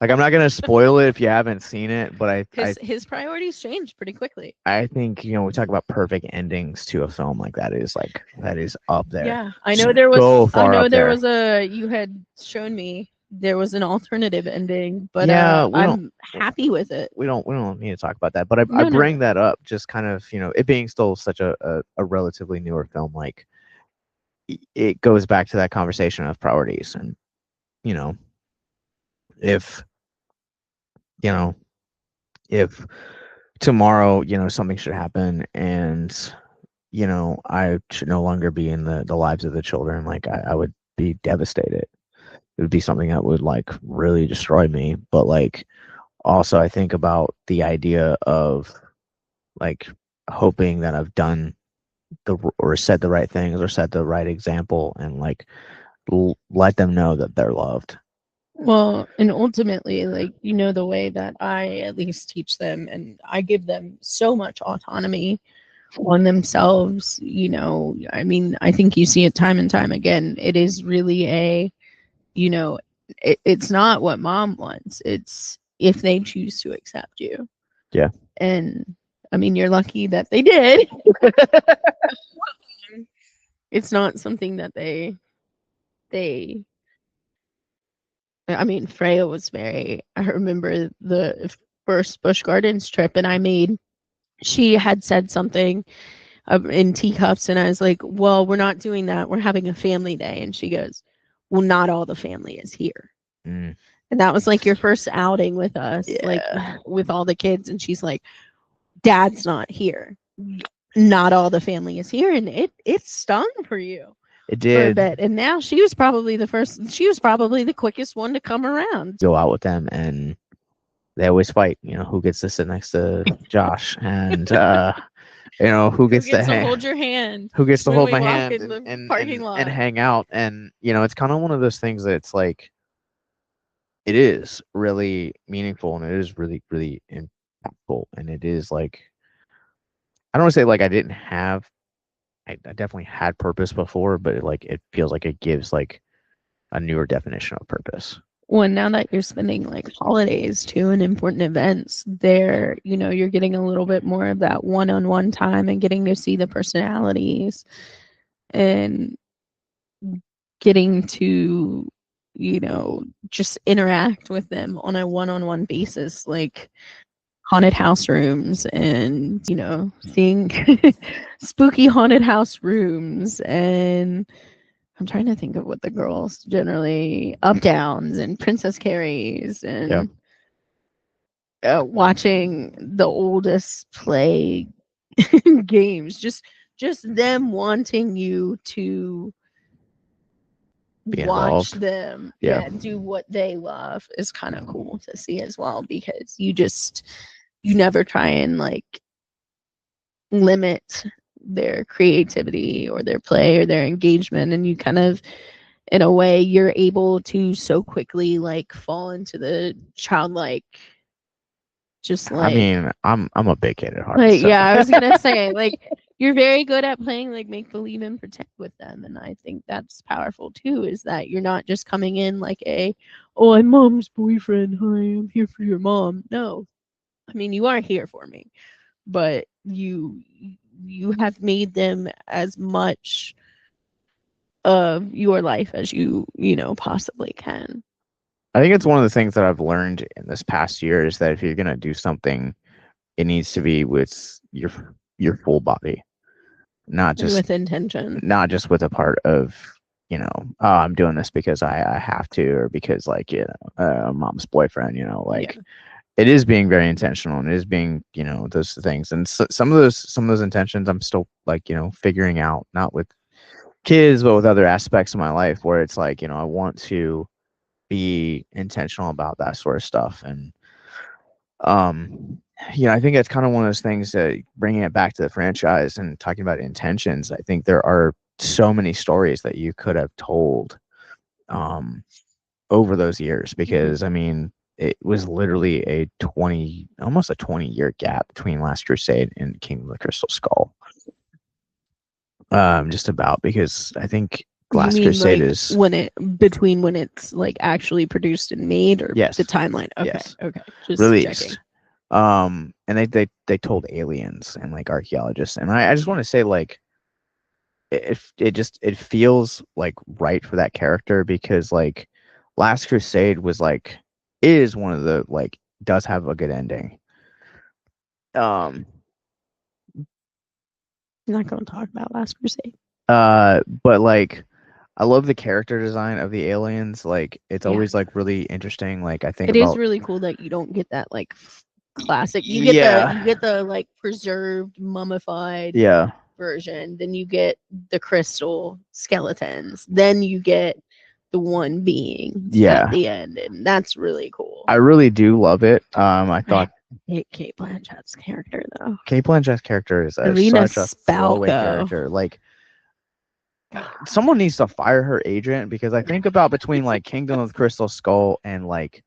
Like, I'm not gonna spoil it if you haven't seen it, but His priorities changed pretty quickly. I think we talk about perfect endings to a film, like that is up there, Yeah, I know there was. so I far know up there there. was a. You had shown me there was an alternative ending, but Yeah, I'm happy with it. we don't need to talk about that, but I No, no, bring that up just kind of it being still such a relatively newer film, like it goes back to that conversation of priorities, and you know if you know if tomorrow something should happen, and I should no longer be in the lives of the children, like I would be devastated. It would be something that would like really destroy me. But like also I think about the idea of like hoping that I've done or said the right things or set the right example, and like let them know that they're loved. well, and ultimately, like, the way that I at least teach them and I give them so much autonomy on themselves, I mean, I think you see it time and time again. It is really you know, it's not what mom wants. It's if they choose to accept you. Yeah. And I mean, you're lucky that they did. It's not something that they I mean, Freya was I remember the first Busch Gardens trip, and she had said something in teacups, and I was like, well, we're not doing that. We're having a family day. And she goes, well, not all the family is here. Mm. And that was like your first outing with us, like Yeah. with all the kids. And she's like, Dad's not here. Not all the family is here. And it stung for you It for a did. bit. And now she was probably the quickest one to come around. Go out with them, and they always fight, who gets to sit next to Josh, and who Who gets to gets to hold your hand who gets to when hold we my walk hand in and the parking and lot? hang out. And it's kind of one of those things that it's like it is really meaningful, and it is really really impactful, and it is like I don't want to say like I definitely had purpose before, but it feels like it gives like a newer definition of purpose. Well, now that you're spending like holidays too and important events, you're getting a little bit more of that one-on-one time and getting to see the personalities and getting to, just interact with them on a one-on-one basis, like haunted house rooms and, seeing spooky haunted house rooms. And I'm trying to think of what the girls generally up downs and Princess Carries Yeah. and watching the oldest play games. Just them wanting you to Be watch involved. them, Yeah. yeah, do what they love is kind of cool to see as well, because you never try and like limit their creativity or their play or their engagement, and you kind of, in a way, you're able to so quickly like fall into the childlike, just I mean, I'm a big kid at heart, like so yeah, I was gonna say, like, you're very good at playing like make believe and pretend with them, and I think that's powerful too, is that you're not just coming in like oh, I'm mom's boyfriend, hi, I'm here for your mom. No, I mean, you are here for me, but you have made them as much of your life as you possibly can. I think it's one of the things that I've learned in this past year is that if you're gonna do something, it needs to be with your full body, not And just with intention. not just with a part of oh, I'm doing this because I have to, or because like mom's boyfriend, like Yeah. it is being very intentional, and it is being those things, and so, some of those intentions I'm still like figuring out, not with kids but with other aspects of my life, where it's like I want to be intentional about that sort of stuff. And um I think that's kind of one of those things that, bringing it back to the franchise and talking about intentions, I think there are so many stories that you could have told um over those years, Mhm. because I mean it was literally a 20, almost a 20-year gap between Last Crusade and Kingdom of the Crystal Skull. Just about, because I think You Last mean Crusade like is, when it's like actually produced and made, or yes, the timeline? Okay, yes, okay, just checking. released. And they told aliens and like archaeologists, and I just want to say like it feels like right for that character, because like Last Crusade was like, is one of the like, does have a good ending. Um, I'm not going to talk about Last Crusade. but like I love the character design of the aliens. Like it's Yeah, always like really interesting. Like I think it is about, really cool that you don't get that like classic. yeah, You get the like preserved, mummified yeah, version. Then you get the crystal skeletons. Then you get the one being at yeah. the end, and that's really cool. I really do love it. I I thought hate Kate Blanchett's character though. Kate Blanchett's character is Irina such a throwaway Spalko. character. Like someone needs to fire her agent, because I think about between like Kingdom of the Crystal Skull and like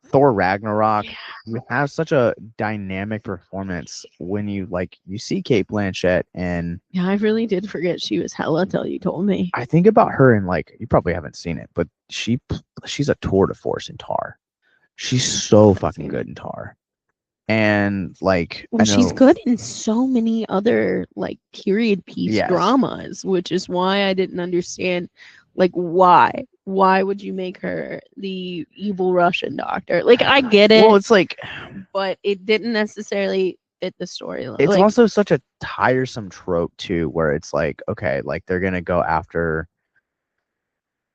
Thor Ragnarok, you have such a dynamic performance when you like you see Kate Blanchett, and Yeah, I really did forget she was Hella till you told me. I think about her and like you probably haven't seen it, but she's a tour de force in Tar. She's so Haven't fucking seen it. good in Tar. And like Well, I she's know, good in so many other like period piece yes. dramas, which is why I didn't understand like why. Why would you make her the evil Russian doctor? Like I get Well, it, it's like but it didn't necessarily fit the storyline. it's Like, also such a tiresome trope too, where it's like, okay, like they're gonna go after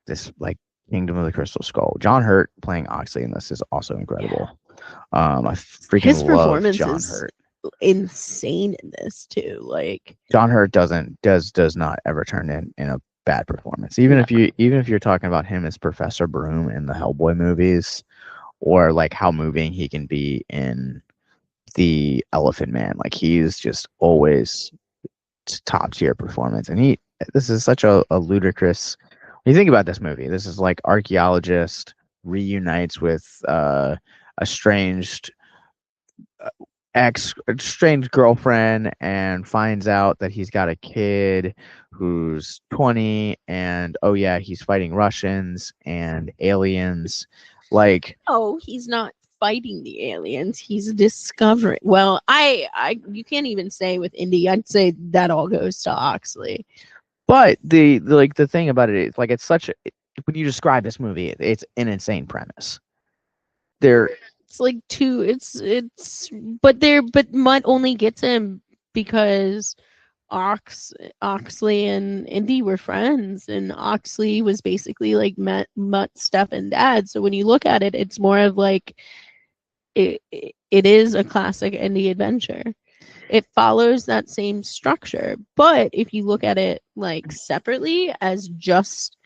this like Kingdom of the Crystal Skull. John Hurt playing Oxley in this is also yeah. incredible. I freaking His love performance John is Hurt. insane in this too. Like, John Hurt does not ever turn in a bad performance. no. Even if you're talking about him as Professor Broom in the Hellboy movies, or like how moving he can be in the Elephant Man, like he's just always top tier performance. And this is such a ludicrous. When you think about this movie, this is like archaeologist reunites with estranged estranged girlfriend, and finds out that he's got a kid who's 20, and oh yeah, he's fighting Russians and aliens. Like, Oh, he's not fighting the aliens. He's discovering. Well, you can't even say with Indy. I'd say that all goes to Oxley. but like the thing about it is like it's such a, when you describe this movie, it's an insane premise. There, It's like two. But Mutt only gets him because Oxley and Indy were friends, and Oxley was basically like Mutt's step and dad. So when you look at it, it's more of like it is a classic indie adventure. It follows that same structure, but if you look at it like separately as just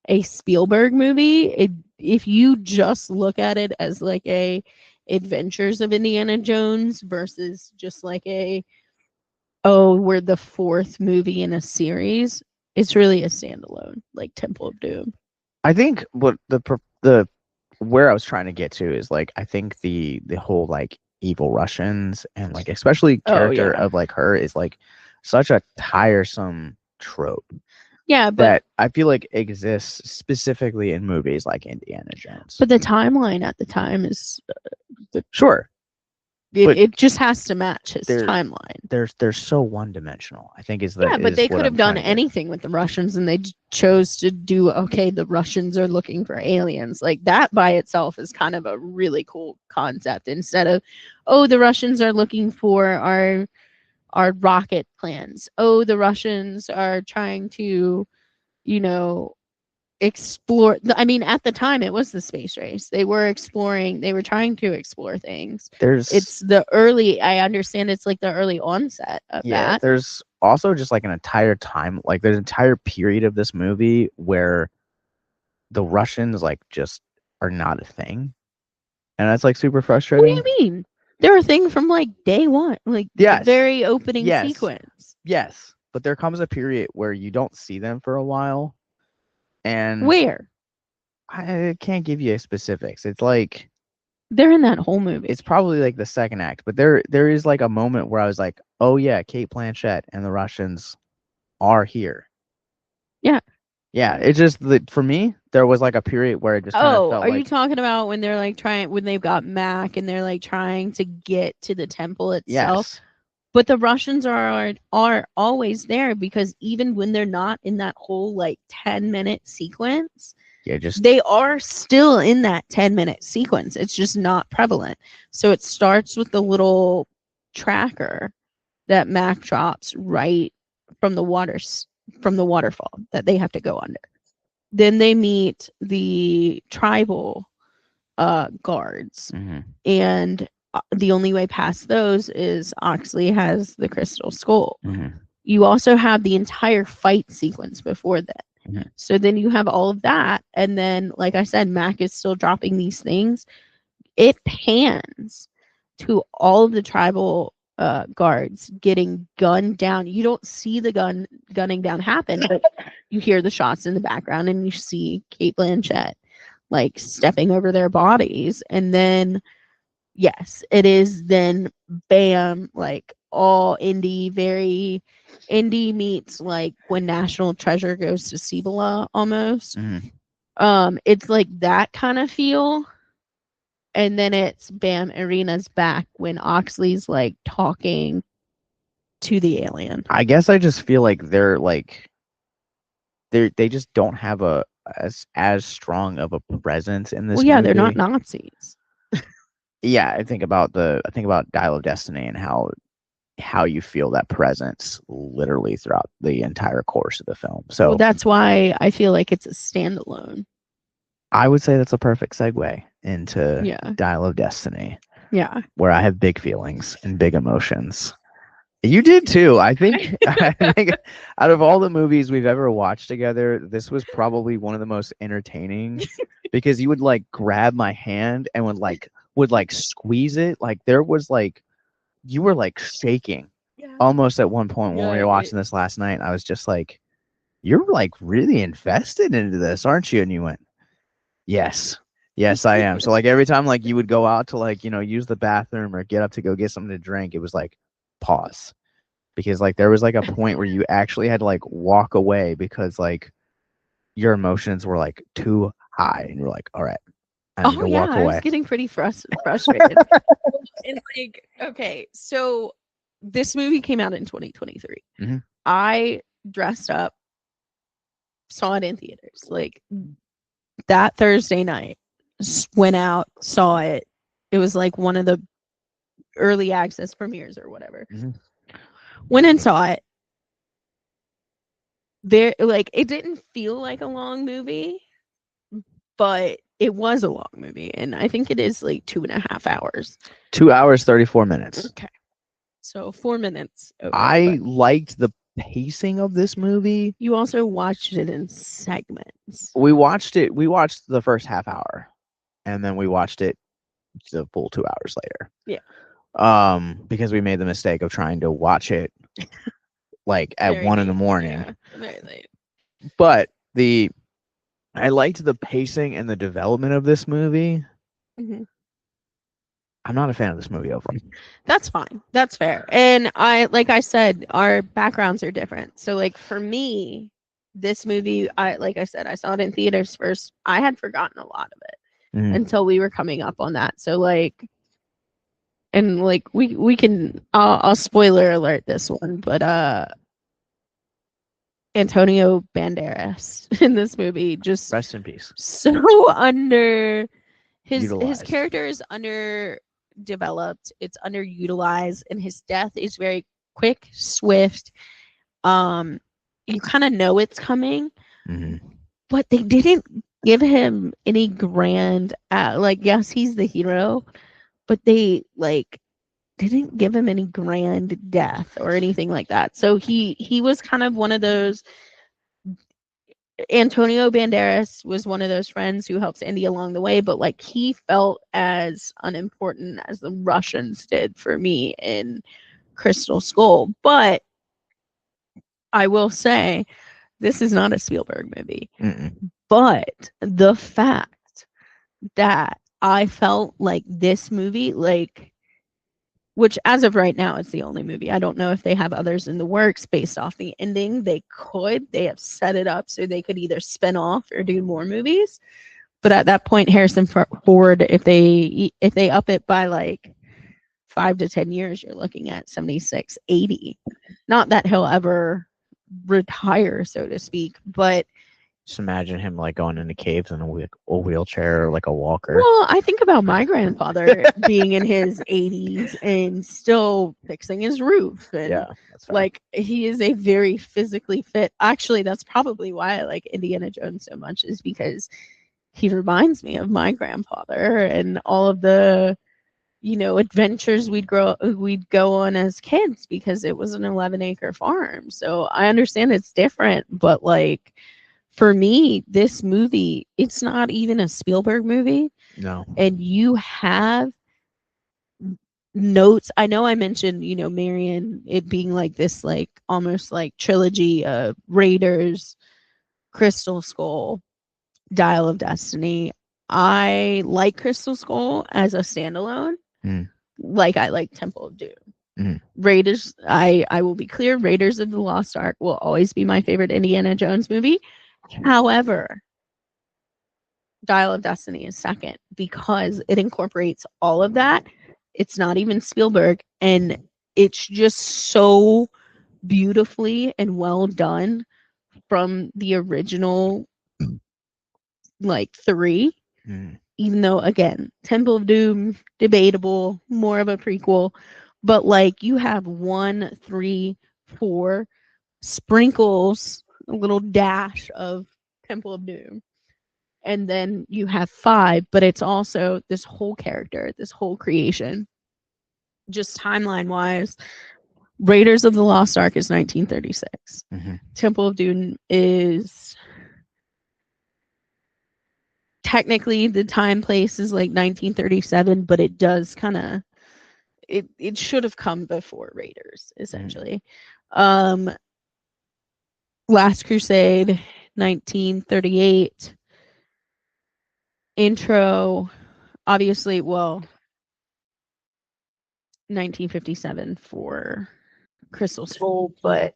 a Spielberg movie, if you just look at it as like a Adventures of Indiana Jones versus just like a, oh, we're the fourth movie in a series, it's really a standalone, like Temple of Doom. I think what the where I was trying to get to is like I think the whole like evil Russians, and like especially Oh character yeah. of like her is like such a tiresome trope Yeah, but that I feel like exists specifically in movies like Indiana Jones. the timeline at the time is Sure, but it just has to match his they're timeline. they're so one dimensional. I think Yeah, but is they what could I'm have trying done to get. anything with the Russians, and they chose to do, okay, the Russians are looking for aliens. Like that by itself is kind of a really cool concept, instead of, oh, the Russians are looking for our rocket plans. Oh, the Russians are trying to, you know, explore. I mean, at the time it was the space race. They were exploring, they were trying to explore things. There's It's the early, I understand it's like the early onset of Yeah, that. there's also just like an entire time, like there's an entire period of this movie where the Russians like just are not a thing, and that's like super What do you frustrating. mean? They're a thing from like day one, like the Yes, very opening yes, sequence. yes, but there comes a period where you don't see them for a while, and Where? I can't give you specifics. It's like They're in that whole movie. It's probably like the second act, but there is like a moment where I was like, oh yeah, Kate Blanchett and the Russians are here. Yeah. Yeah, it just for me there was like a period where it just kind of Oh, felt are you like talking about when they're like when they've got Mac and they're like trying to get to the temple itself? yes, But the Russians are always there because even when they're not in that whole like 10-minute sequence, yeah, just they are still in that 10-minute sequence. It's just not prevalent. So it starts with the little tracker that Mac drops right from the waterfall that they have to go under. Then they meet the tribal guards, mhm, and the only way past those is Oxley has the crystal skull. mhm, You also have the entire fight sequence before that. mhm. So then you have all of that, and then, like I said, Mac is still dropping these things. It pans to all of the tribal guards getting gunned down. You don't see the gunning down happen, but you hear the shots in the background, and you see Kate Blanchett like stepping over their bodies, and then yes, it is then bam, like all indie, very indie meets like when National Treasure goes to Cibola almost. Mhm. It's like that kind of feel. And then it's bam, Irina's back when Oxley's like talking to the alien. I guess I just feel like they just don't have a as strong of a presence in Well, this yeah, they're not movie. Nazis. Yeah, I think about Dial of Destiny and how you feel that presence literally throughout the entire course of the film. Well, So that's why I feel like it's a standalone. I would say that's a perfect segue into Yeah. Dial of Destiny, Yeah. where I have big feelings and big emotions. You did too. I think I think out of all the movies we've ever watched together, this was probably one of the most entertaining because you would like grab my hand and would squeeze it. Like there was like you were like shaking Yeah. almost at one point when we were watching this last night. I was just like, you're like really invested into this, aren't you? And you went, yes. Yes, I am. So like every time like you would go out to like, use the bathroom or get up to go get something to drink, it was like pause. Because like there was like a point where you actually had to like walk away because like your emotions were like too high and you're like, all right, I need Oh to yeah, walk I was away. getting pretty frustrated. And like, okay, so this movie came out in 2023. Mhm. I dressed up, saw it in theaters. Like that Thursday night, went out, saw it. It was like one of the early access premieres or whatever. Mhm. Went and saw it. There, like, it didn't feel like a long movie, but it was a long movie, and I think it is like 2.5 hours. 2 hours, 34 minutes. Okay, so 4 minutes over. I But liked the pacing of this movie. you also watched it in segments. We watched the first half hour and then we watched it the full 2 hours later. Yeah. Because we made the mistake of trying to watch it like at Very 1 in the late. morning. Yeah, very late. But I liked the pacing and the development of this movie. Mm-hmm. I'm not a fan of this movie overall. That's fine. That's fair. And like I said, our backgrounds are different. So like for me, this movie, like I said, I saw it in theaters first. I had forgotten a lot of it Mhm. until we were coming up on that. So like, and like we can, I'll spoiler alert this one, but Antonio Banderas in this movie just Rest in peace. so under his Utilized. character is underdeveloped, it's underutilized, and his death is very quick, swift. You kind of know it's coming, Mhm. but they didn't give him any grand like yes, he's the hero, but they like didn't give him any grand death or anything like that. So he was kind of one of those. Antonio Banderas was one of those friends who helps Indy along the way, but like he felt as unimportant as the Russians did for me in Crystal Skull. But I will say, this is not a Spielberg movie. Mm-mm. But the fact that I felt like this movie, like, which as of right now is the only movie. I don't know if they have others in the works based off the ending. They could. They have set it up so they could either spin off or do more movies. But at that point, Harrison Ford, if they up it by like 5 to 10 years, you're looking at 76, 80. Not that he'll ever retire, so to speak, but Just imagine him like going into caves in a wheelchair or like a walker. well, I think about my grandfather being in his 80s and still fixing his roof. And Yeah, that's fair. like he is a very physically fit. Actually, that's probably why I like Indiana Jones so much, is because he reminds me of my grandfather and all of the adventures we'd go on as kids, because it was an 11-acre farm. So I understand it's different, but like for me, this movie, it's not even a Spielberg movie. No. And you have notes. I know I mentioned, Marion, it being like this, like almost like trilogy of Raiders, Crystal Skull, Dial of Destiny. I like Crystal Skull as a standalone, like I like Temple of Doom. Raiders, I will be clear, Raiders of the Lost Ark will always be my favorite Indiana Jones movie. However, Dial of Destiny is second because it incorporates all of that. It's not even Spielberg, and it's just so beautifully and well done from the original like three. Even though, again, Temple of Doom, debatable, more of a prequel, but like you have 1, 3, 4, sprinkles, a little dash of Temple of Doom. And then you have 5, but it's also this whole character, this whole creation. Just timeline wise, Raiders of the Lost Ark is 1936. Temple of Doom is technically the time place is like 1937, but it does kind of it should have come before Raiders, essentially. Last Crusade, 1938. Intro, obviously, well, 1957 for Crystal Skull, but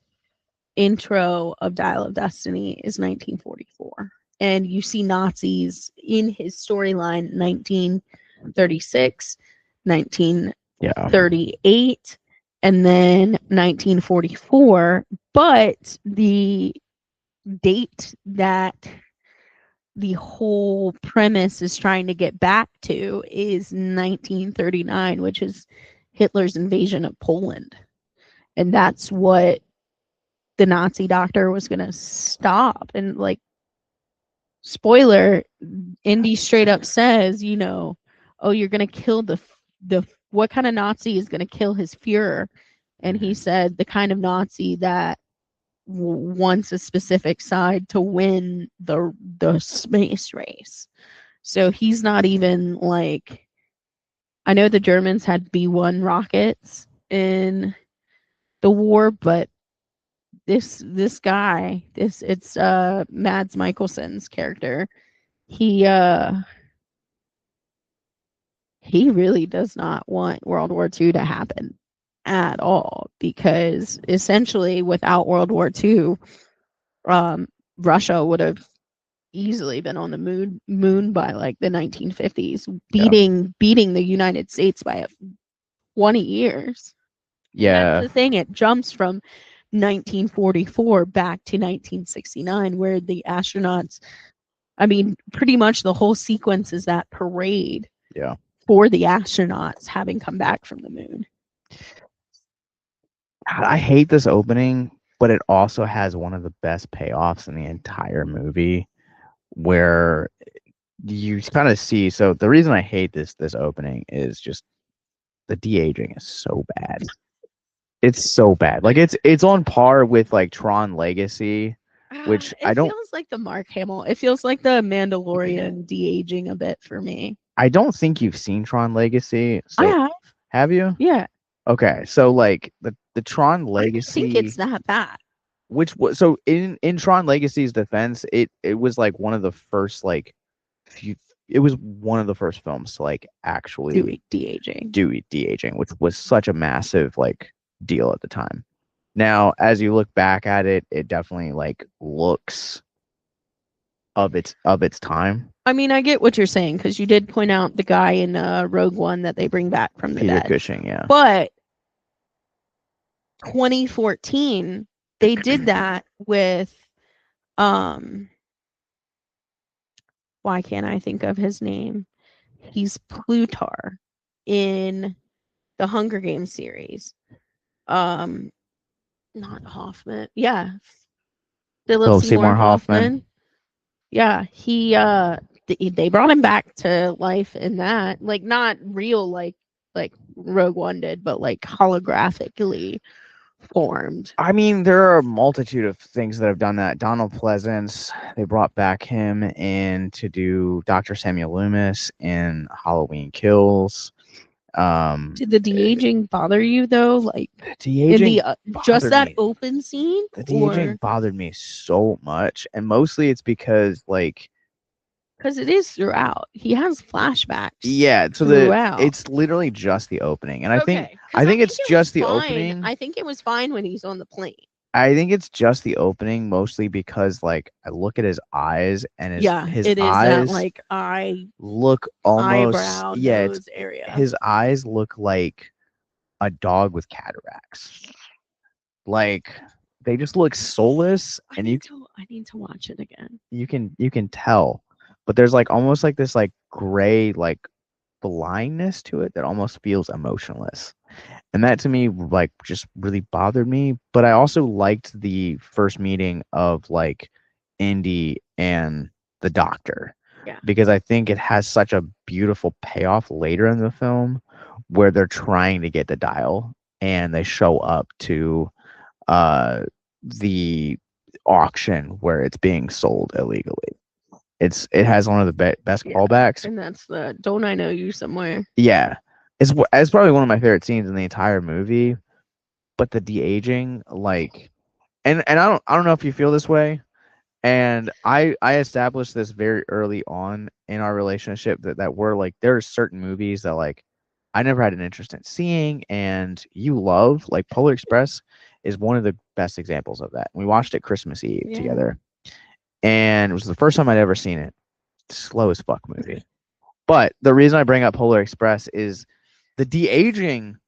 intro of Dial of Destiny is 1944. And you see Nazis in his storyline 1936, 1938, and then 1944. But the date that the whole premise is trying to get back to is 1939, which is Hitler's invasion of Poland. And that's what the Nazi doctor was going to stop. And like, spoiler, Indy straight up says, oh, you're going to kill the what kind of Nazi is going to kill his Fuhrer? And he said the kind of Nazi that wants a specific side to win the space race. So he's not even like, I know the Germans had B-1 rockets in the war, but this guy, it's Mads Mikkelsen's character. He really does not want World War II to happen at all, because essentially without World War II, Russia would have easily been on the moon by like the 1950s, beating the United States by 20 years. Yeah. That's the thing. It jumps from 1944 back to 1969, where the astronauts, I mean, pretty much the whole sequence is that parade. Yeah. For the astronauts having come back from the moon. I hate this opening, but it also has one of the best payoffs in the entire movie, where you kind of see. So the reason I hate this opening is just the de-aging is so bad. It's so bad. Like it's on par with like Tron Legacy, which it feels like the Mark Hamill. It feels like the Mandalorian de-aging a bit for me. I don't think you've seen Tron Legacy. So, I have. Have you? Yeah. Okay, so like the Tron Legacy. I think it's that bad. Which was so in Tron Legacy's defense, it was like one of the first like few it was one of the first films to like actually de-aging. do de-aging, which was such a massive like deal at the time. Now, as you look back at it, it definitely like looks of its time. I mean, I get what you're saying because you did point out the guy in Rogue One that they bring back from the Peter dead. Cushing, yeah. But 2014, they did that with why can't I think of his name? He's Plutar in the Hunger Games series. Not Hoffman. Yeah. Philip Philip Seymour Seymour Hoffman. Hoffman. Yeah, they brought him back to life in that. Like not real like Rogue One did, but like holographically formed. I mean, there are a multitude of things that have done that. Donald Pleasance, they brought back him in to do Dr. Samuel Loomis in Halloween Kills. Did the de-aging bother you though? Like The in de-aging the just bothered that me. open scene? The de-aging Or bothered me so much, and mostly it's because like because it is throughout. He has flashbacks yeah, so throughout. it's literally just the opening, and Okay, I because think it's it was just the fine. opening. I think it was fine when he's on the plane. I think it's just the opening, mostly because like I look at his eyes and Yeah, his it is that eyes like look almost eyebrow yeah, it's nose area. his eyes look like a dog with cataracts. Like they just look soulless, and I need to watch it again. you can tell, but there's like almost like this like gray like blindness to it that almost feels emotionless. And that to me like just really bothered me. But I also liked the first meeting of like Indy and the doctor. Yeah. Because I think it has such a beautiful payoff later in the film where they're trying to get the dial and they show up to the auction where it's being sold illegally. It has one of the best callbacks. And that's the Don't I Know You Somewhere. Yeah, it's probably one of my favorite scenes in the entire movie. But the de-aging, like, and I don't know if you feel this way. And I established this very early on in our relationship that we're like there are certain movies that like I never had an interest in seeing, and you love like Polar Express is one of the best examples of that. We watched it Christmas Eve together, and it was the first time I'd ever seen it. Slow as fuck movie. But the reason I bring up Polar Express is the de-aging.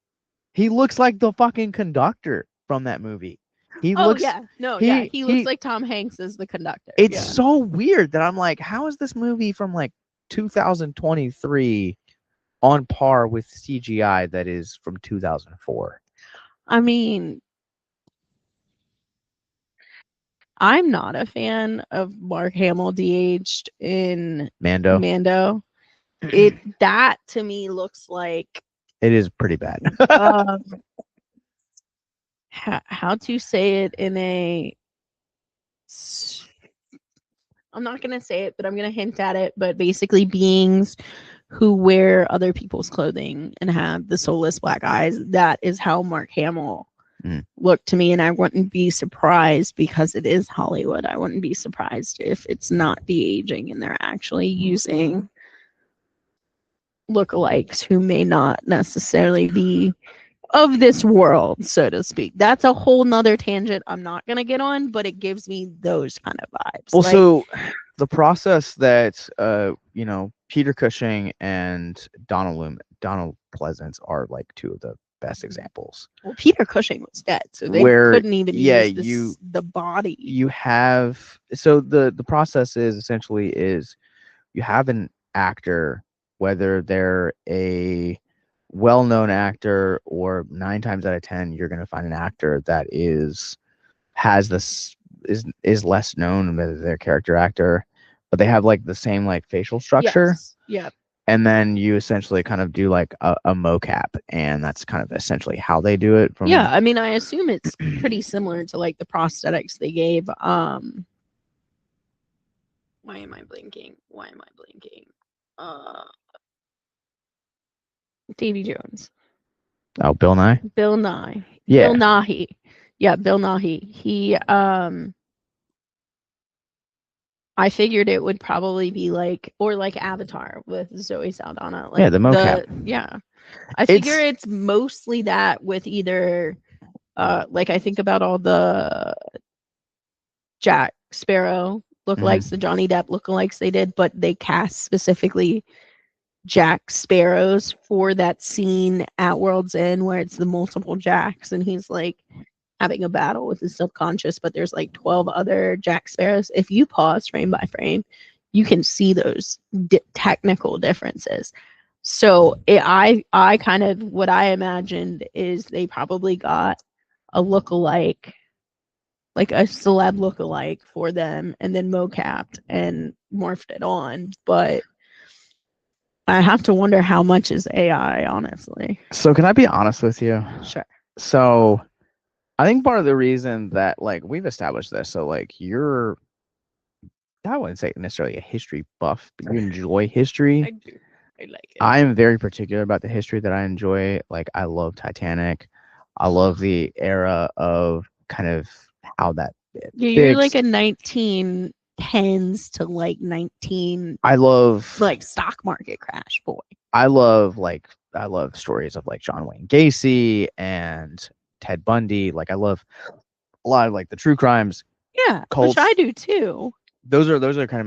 He looks like the fucking conductor from that movie. He looks he looks like Tom Hanks as the conductor. It's so weird that I'm like, how is this movie from like 2023 on par with CGI that is from 2004? I mean, I'm not a fan of Mark Hamill de-aged in Mando. That to me looks like it is pretty bad. How to say it in a I'm not going to say it, but I'm going to hint at it, but basically beings who wear other people's clothing and have the soulless black eyes. That is how Mark Hamill looked to me, and I wouldn't be surprised because it is Hollywood. I wouldn't be surprised if it's not de-aging and they're actually using lookalikes who may not necessarily be of this world, so to speak. That's a whole nother tangent I'm not going to get on, but it gives me those kind of vibes. Well, so the process that, Peter Cushing and Donald Pleasance are like two of the best examples. Well, Peter Cushing was dead, so they couldn't even use the body. You have, so the process is essentially is you have an actor, whether they're a well-known actor or 9 times out of 10 you're going to find an actor that has this is less known than their character actor, but they have like the same like facial structure. Yeah. And then you essentially kind of do like a mocap, and that's kind of essentially how they do it. I mean, I assume it's pretty similar to like the prosthetics they gave. Why am I blinking? Davy Jones. Oh, Bill Nye. Bill Nye. Yeah. Bill Nighy. Yeah, Bill Nighy. He I figured it would probably be like, or like Avatar with Zoe Saldana. Yeah, Like the mocap. yeah. I figure It's it's mostly that with either, like I think about all the Jack Sparrow lookalikes, the Johnny Depp lookalikes they did, but they cast specifically Jack Sparrows for that scene at World's End where it's the multiple Jacks and he's like having a battle with his subconscious, but there's like 12 other Jack Sparrows. If you pause frame by frame, you can see those technical differences. So I kind of what I imagined is they probably got a lookalike, like a celeb lookalike for them, and then mocapped and morphed it on. But I have to wonder how much is AI, honestly. so can I be honest with you? Sure. So I think part of the reason that like we've established this, so like you're I wouldn't say necessarily a history buff, but you enjoy history. I do. I like it. I am very particular about the history that I enjoy. Like I love Titanic. I love the era of kind of how that Yeah, you're like fixed. a 1910s to like 19 I love like stock market crash boy. I love stories of like John Wayne Gacy and Ted Bundy. Like I love a lot of like the true crimes, Yeah, which cults. I do too. Those are kind of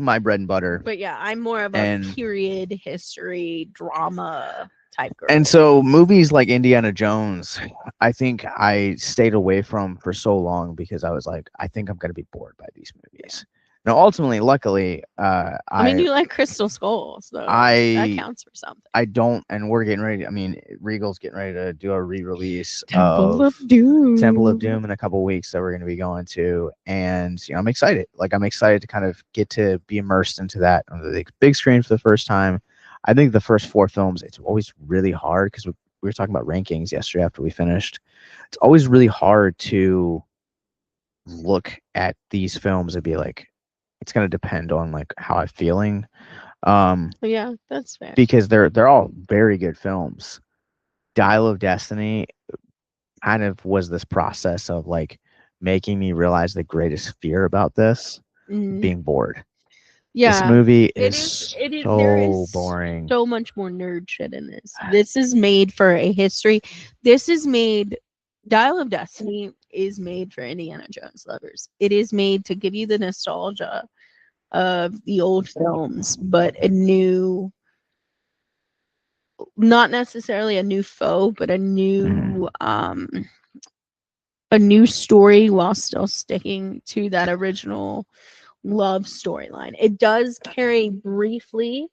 my bread and butter. But yeah, I'm more of a And period history drama type girl. and so movies like Indiana Jones, I think I stayed away from for so long because I was like, I think I'm gonna be bored by these movies. Now, ultimately, luckily, I mean, you like Crystal Skull, so that I counts for something. I don't, and we're getting ready. I mean, Regal's getting ready to do a re-release Temple of of Doom. Temple of Doom in a couple weeks that we're going to be going to, and you know, I'm excited. Like, I'm excited to kind of get to be immersed into that on the big screen for the first time. I think the first 4 films, it's always really hard because we were talking about rankings yesterday after we finished. It's always really hard to look at these films and be like, it's going to depend on like how I'm feeling. Yeah, that's fair. Because they're all very good films. Dial of Destiny kind of was this process of like making me realize the greatest fear about this being bored. Yeah, this movie it is is so there is boring. so much more nerd shit in this. This is made for a history. This is made Dial of Destiny is made for Indiana Jones lovers. It is made to give you the nostalgia of the old films, but a new, not necessarily a new foe, but a new story while still sticking to that original love storyline. It does carry briefly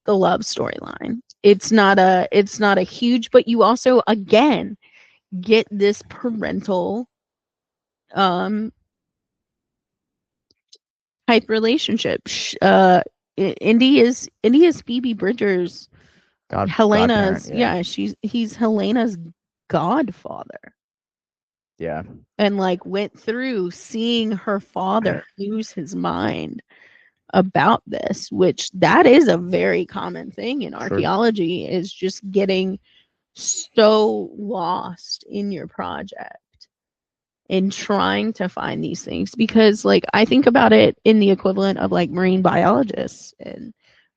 the love storyline. It's not a huge, but you also again get this parental um type relationship. Indy is Phoebe Bridgers. Helena's he's Helena's godfather. Yeah. And like went through seeing her father lose his mind about this, which that is a very common thing in archaeology, is just getting so lost in your project in trying to find these things. Because like I think about it in the equivalent of like marine biologists and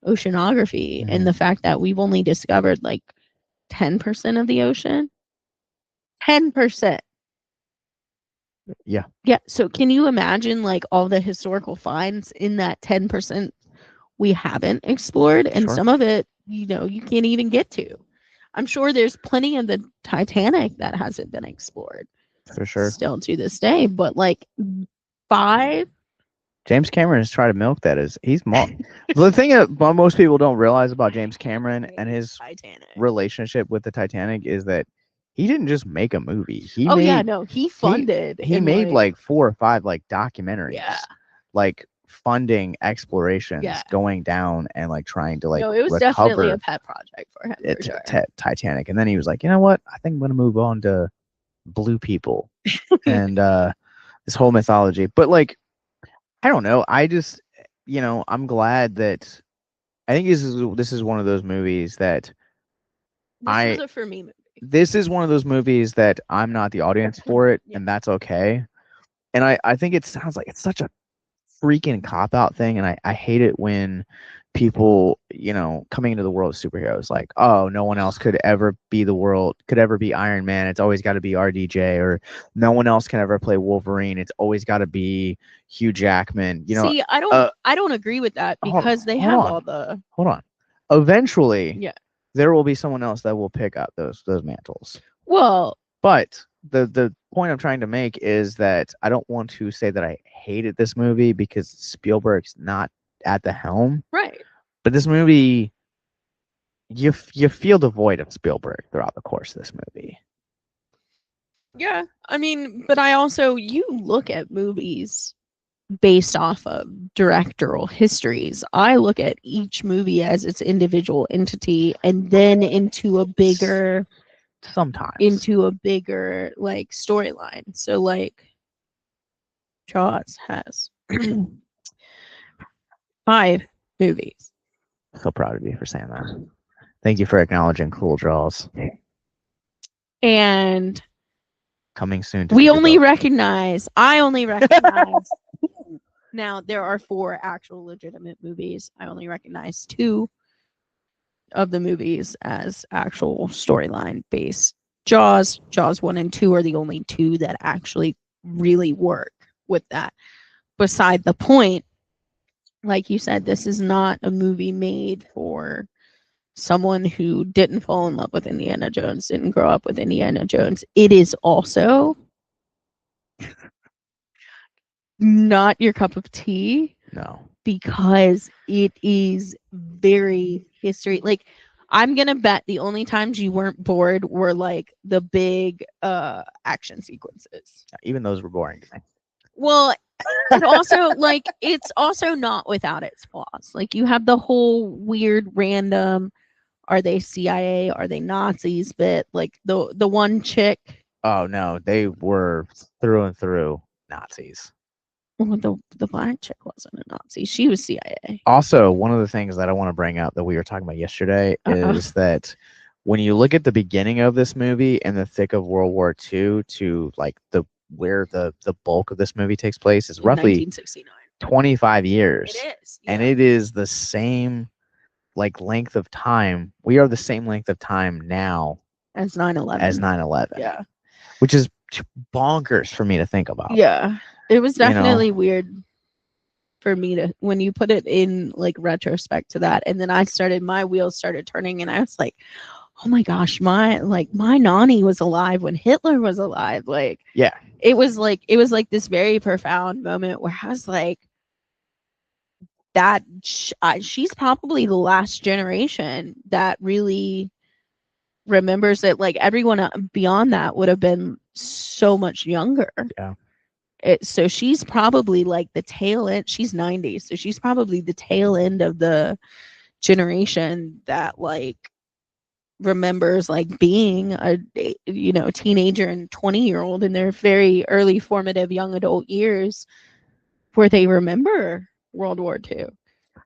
oceanography, and the fact that we've only discovered like 10% of the ocean. 10%. Yeah. Yeah. So can you imagine like all the historical finds in that 10% we haven't explored? And some of it, you know, you can't even get to. I'm sure there's plenty of the Titanic that hasn't been explored. For sure. Still to this day. But like 5. James Cameron has tried to milk that as the thing that most people don't realize about James Cameron and his relationship with the Titanic is that he didn't just make a movie. He funded. He made like 4 or 5 like documentaries. Yeah. Like funding explorations, going down and like trying to like it was definitely a pet project for him. For sure. Titanic, and then he was like, you know what? I think I'm gonna move on to blue people and this whole mythology. But like, I don't know. I just, you know, I'm glad that I think this is one of those movies that this was a for me movie. This is one of those movies that I'm not the audience for it, and that's okay. And I think it sounds like it's such a freaking cop out thing, and I hate it when people, coming into the world of superheroes, like, oh, no one else could ever be Iron Man. It's always got to be RDJ, or no one else can ever play Wolverine. It's always got to be Hugh Jackman. See, uh, I don't agree with that hold because they hold have on. all the Hold on. Eventually, yeah. there will be someone else that will pick up those mantles. Well, But the point I'm trying to make is that I don't want to say that I hated this movie because Spielberg's not at the helm. right. But this movie, you feel the void of Spielberg throughout the course of this movie. Yeah. I mean, but you look at movies based off of directorial histories. I look at each movie as its individual entity and then Sometimes. into a bigger like storyline. So like Jaws has 5 movies. So proud of you for saying that. Thank you for acknowledging Cool Jaws. And Coming soon to I video. only recognize now there are 4 actual legitimate movies. I only recognize 2 of the movies as actual storyline based. Jaws 1 and 2 are the only 2 that actually really work with that. Beside the point, like you said, this is not a movie made for someone who didn't fall in love with Indiana Jones, didn't grow up with Indiana Jones. It is also not your cup of tea. No. Because it is very history. Like, I'm gonna bet the only times you weren't bored were like the big action sequences. Even those were boring to me. Well, and also like it's also not without its flaws. Like you have the whole weird random, are they CIA, are they Nazis bit, like the one chick. Oh no, they were through and through Nazis. Well, the black chick wasn't a Nazi. She was CIA. Also, one of the things that I want to bring up that we were talking about yesterday is that when you look at the beginning of this movie in the thick of World War II to like where the bulk of this movie takes place is roughly 1969. 25 years. It is. And it is the same like length of time. We are the same length of time now as 9/11. As 9/11. Yeah. Which is bonkers for me to think about. Yeah. It was definitely weird for me to, when you put it in like retrospect to that, and then my wheels started turning and I was like, oh my gosh, my nanny was alive when Hitler was alive. Like, yeah, it was like this very profound moment where I was like, that she's probably the last generation that really remembers it. Like everyone beyond that would have been so much younger. Yeah. So she's probably like the tail end. She's 90, so she's probably the tail end of the generation that like remembers like being a teenager and 20-year-old in their very early formative young adult years, where they remember World War II.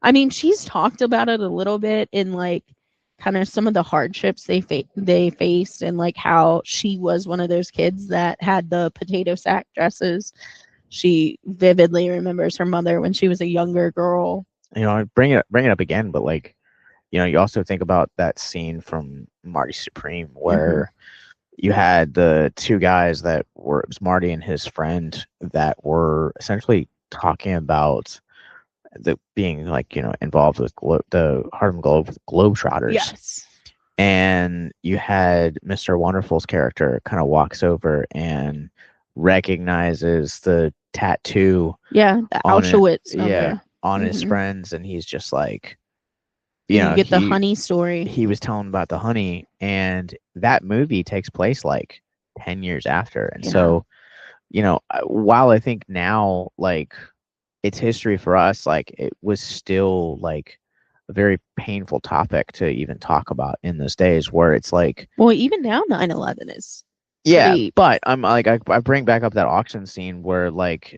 I mean, she's talked about it a little bit in like kind of some of the hardships they faced, and like how she was one of those kids that had the potato sack dresses. She vividly remembers her mother when she was a younger girl. Bring it up again, but like, you also think about that scene from Marty Supreme where you had the 2 guys it was Marty and his friend that were essentially talking about being like, involved with the Harlem Globetrotters. Yes. And you had Mr. Wonderful's character kind of walks over and recognizes the tattoo. Yeah, the Auschwitz number. On his friends, and he's just like, you get the honey story. He was telling about the honey, and that movie takes place like 10 years after. And so, while I think now like it's history for us, like it was still like a very painful topic to even talk about in those days, where it's like, well, even now 9/11 is but I'm like, I bring back up that auction scene where like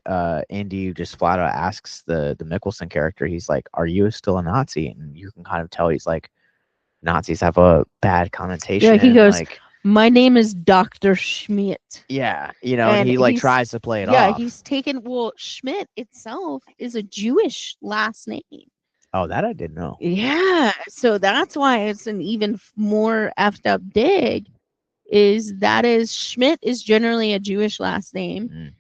Indy just flat out asks the Mickelson character, he's like, are you still a Nazi? And you can kind of tell he's like, Nazis have a bad connotation. Yeah, he goes, like, my name is Dr. Schmidt. Yeah, you know, and And he like tries to play it yeah, off. he's taken, well, Schmidt itself is a Jewish last name. Oh, that I didn't know. Yeah, so that's why it's an even more effed up dig. Is Schmidt is generally a Jewish last name, Mm.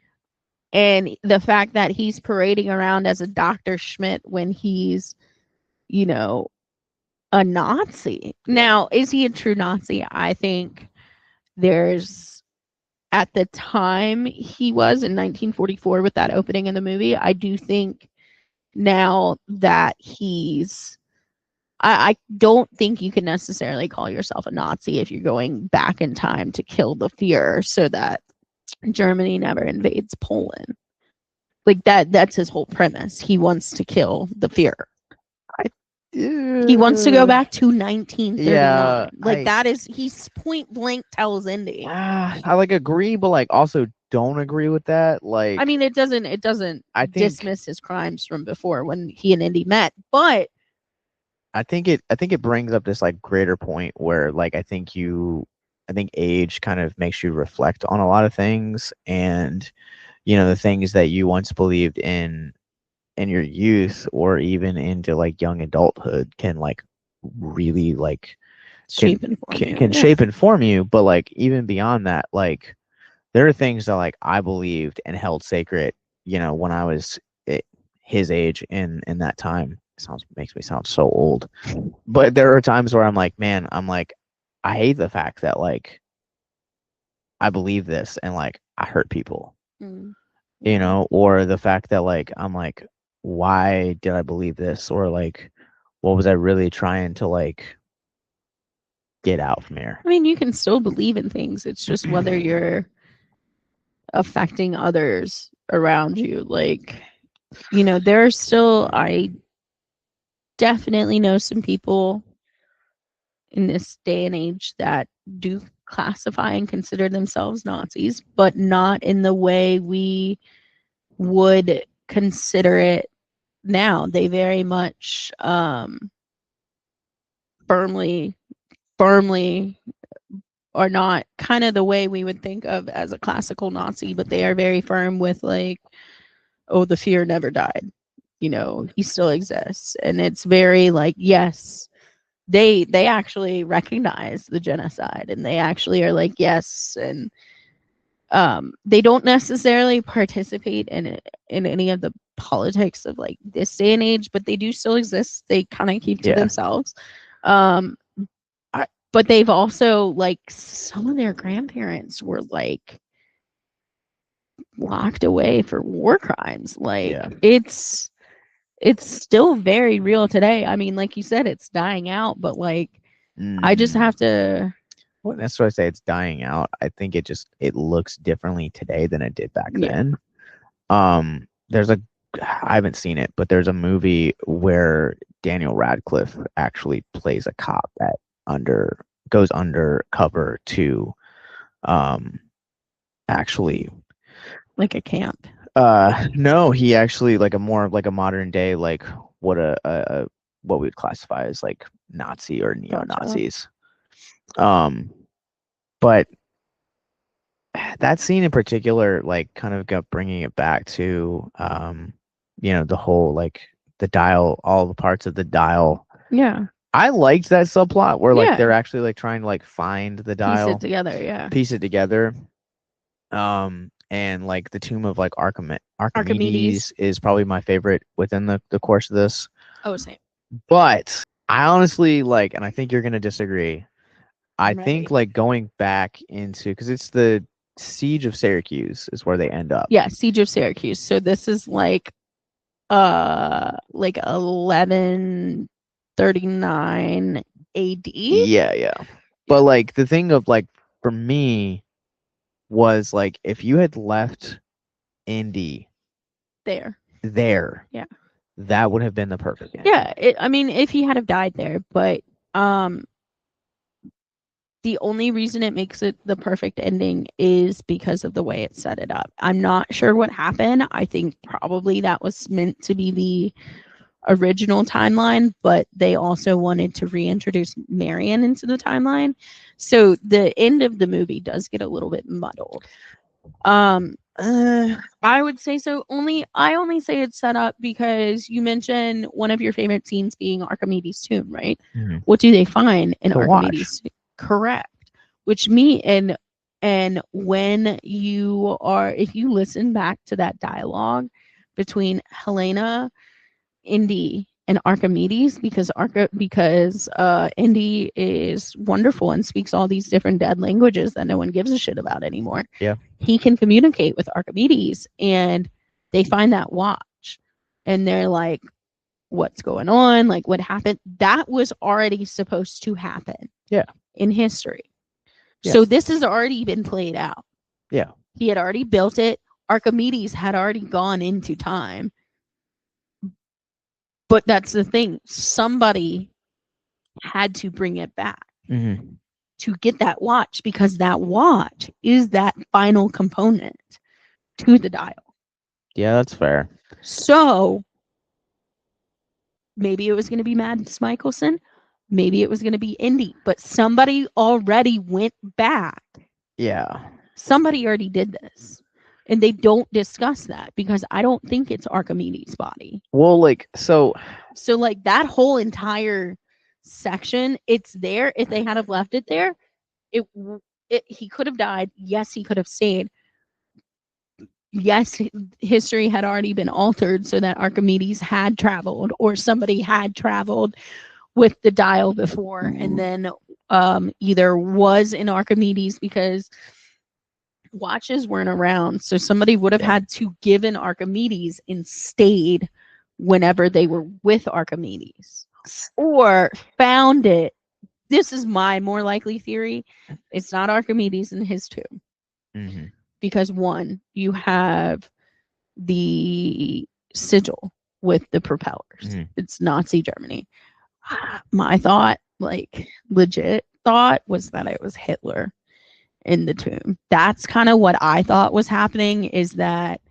and the fact that he's parading around as a Dr. Schmidt when he's, you know, a Nazi. Now, is he a true Nazi? I think there's, at the time he was in 1944 with that opening in the movie, I do think now that I don't think you can necessarily call yourself a Nazi if you're going back in time to kill the Fuhrer so that Germany never invades Poland. Like that's his whole premise. He wants to kill the Fuhrer. He wants to go back to 1939. Yeah, like that is, he's point blank tells Indy. I like agree, but like also don't agree with that. Like, I mean, it doesn't I think dismiss his crimes from before when he and Indy met, but I think it brings up this like greater point where like I think age kind of makes you reflect on a lot of things, and you know the things that you once believed in your youth or even into like young adulthood can like really like shape and form you. can shape and form you. But like even beyond that, like there are things that like I believed and held sacred, you know, when I was his age in that time. Sounds makes me sound so old, but there are times where I'm like, man, I'm like, I hate the fact that like I believe this and like I hurt people, Mm. you know, or the fact that like I'm like, why did I believe this, or like, what was I really trying to like get out from here? I mean, you can still believe in things. It's just whether you're affecting others around you. Like, you know, there are still, I definitely know some people in this day and age that do classify and consider themselves Nazis, but not in the way we would consider it now. They very much firmly are not kind of the way we would think of as a classical Nazi, but they are very firm with like, oh, the Fuhrer never died. You know, he still exists. And it's very like, yes, they actually recognize the genocide, and they actually are like, yes. And they don't necessarily participate in any of the politics of like this day and age, but they do still exist. They kind of keep to themselves. But they've also, like, some of their grandparents were like locked away for war crimes. Like, it's still very real today. I mean, like you said, it's dying out, but like I just have to. Well, that's what I say. It's dying out. I think it looks differently today than it did back then. There's a I haven't seen it, but there's a movie where Daniel Radcliffe actually plays a cop that goes undercover to actually Like a camp. No, he actually like a more like a modern day like what what we would classify as like Nazi or neo-Nazis. But that scene in particular like kind of got bringing it back to you know, the whole like the dial, all the parts of the dial. Yeah. I liked that subplot where like they're actually like trying to like find the dial, piece it together. Yeah. piece it together. And like the tomb of like Archimedes is probably my favorite within the course of this. Oh, same. But I honestly like, and I think you're gonna disagree. I think like going back into, because it's the Siege of Syracuse is where they end up. Yeah, Siege of Syracuse. So this is like 1139 AD. Yeah. But like the thing of like for me was like if you had left Indy there, yeah, that would have been the perfect ending. Yeah, I mean, if he had have died there, but the only reason it makes it the perfect ending is because of the way it set it up. I'm not sure what happened. I think probably that was meant to be the original timeline, but they also wanted to reintroduce Marion into the timeline. So the end of the movie does get a little bit muddled. I would say so. I only say it's set up because you mentioned one of your favorite scenes being Archimedes' tomb, right? Mhm. What do they find in The watch. Archimedes' tomb? Correct. Which me and when you are if you listen back to that dialogue between Helena, Indy, and Archimedes, because Indy is wonderful and speaks all these different dead languages that no one gives a shit about anymore. Yeah. He can communicate with Archimedes, and they find that watch, and they're like, "What's going on? Like, what happened?" That was already supposed to happen. Yeah. In history. Yeah. So this has already been played out. Yeah. He had already built it. Archimedes had already gone into time. But that's the thing. Somebody had to bring it back Hmm. to get that watch because that watch is that final component to the dial. Yeah, that's fair. So maybe it was going to be Mads Mikkelsen. Maybe it was going to be Indy, but somebody already went back. Yeah. Somebody already did this. And they don't discuss that because I don't think it's Archimedes' body. Well, like, so So, like, that whole entire section, it's there. If they had have left it there, it, he could have died. Yes, he could have stayed. Yes, history had already been altered so that Archimedes had traveled or somebody had traveled with the dial before and then either was in Archimedes because watches weren't around. So somebody would have yeah. had to give in Archimedes and stayed whenever they were with Archimedes or found it. This is my more likely theory. It's not Archimedes in his tomb Hmm. because one, you have the sigil with the propellers. Hmm. It's Nazi Germany. My thought, like legit thought, was that it was Hitler in the tomb. That's kind of what I thought was happening is that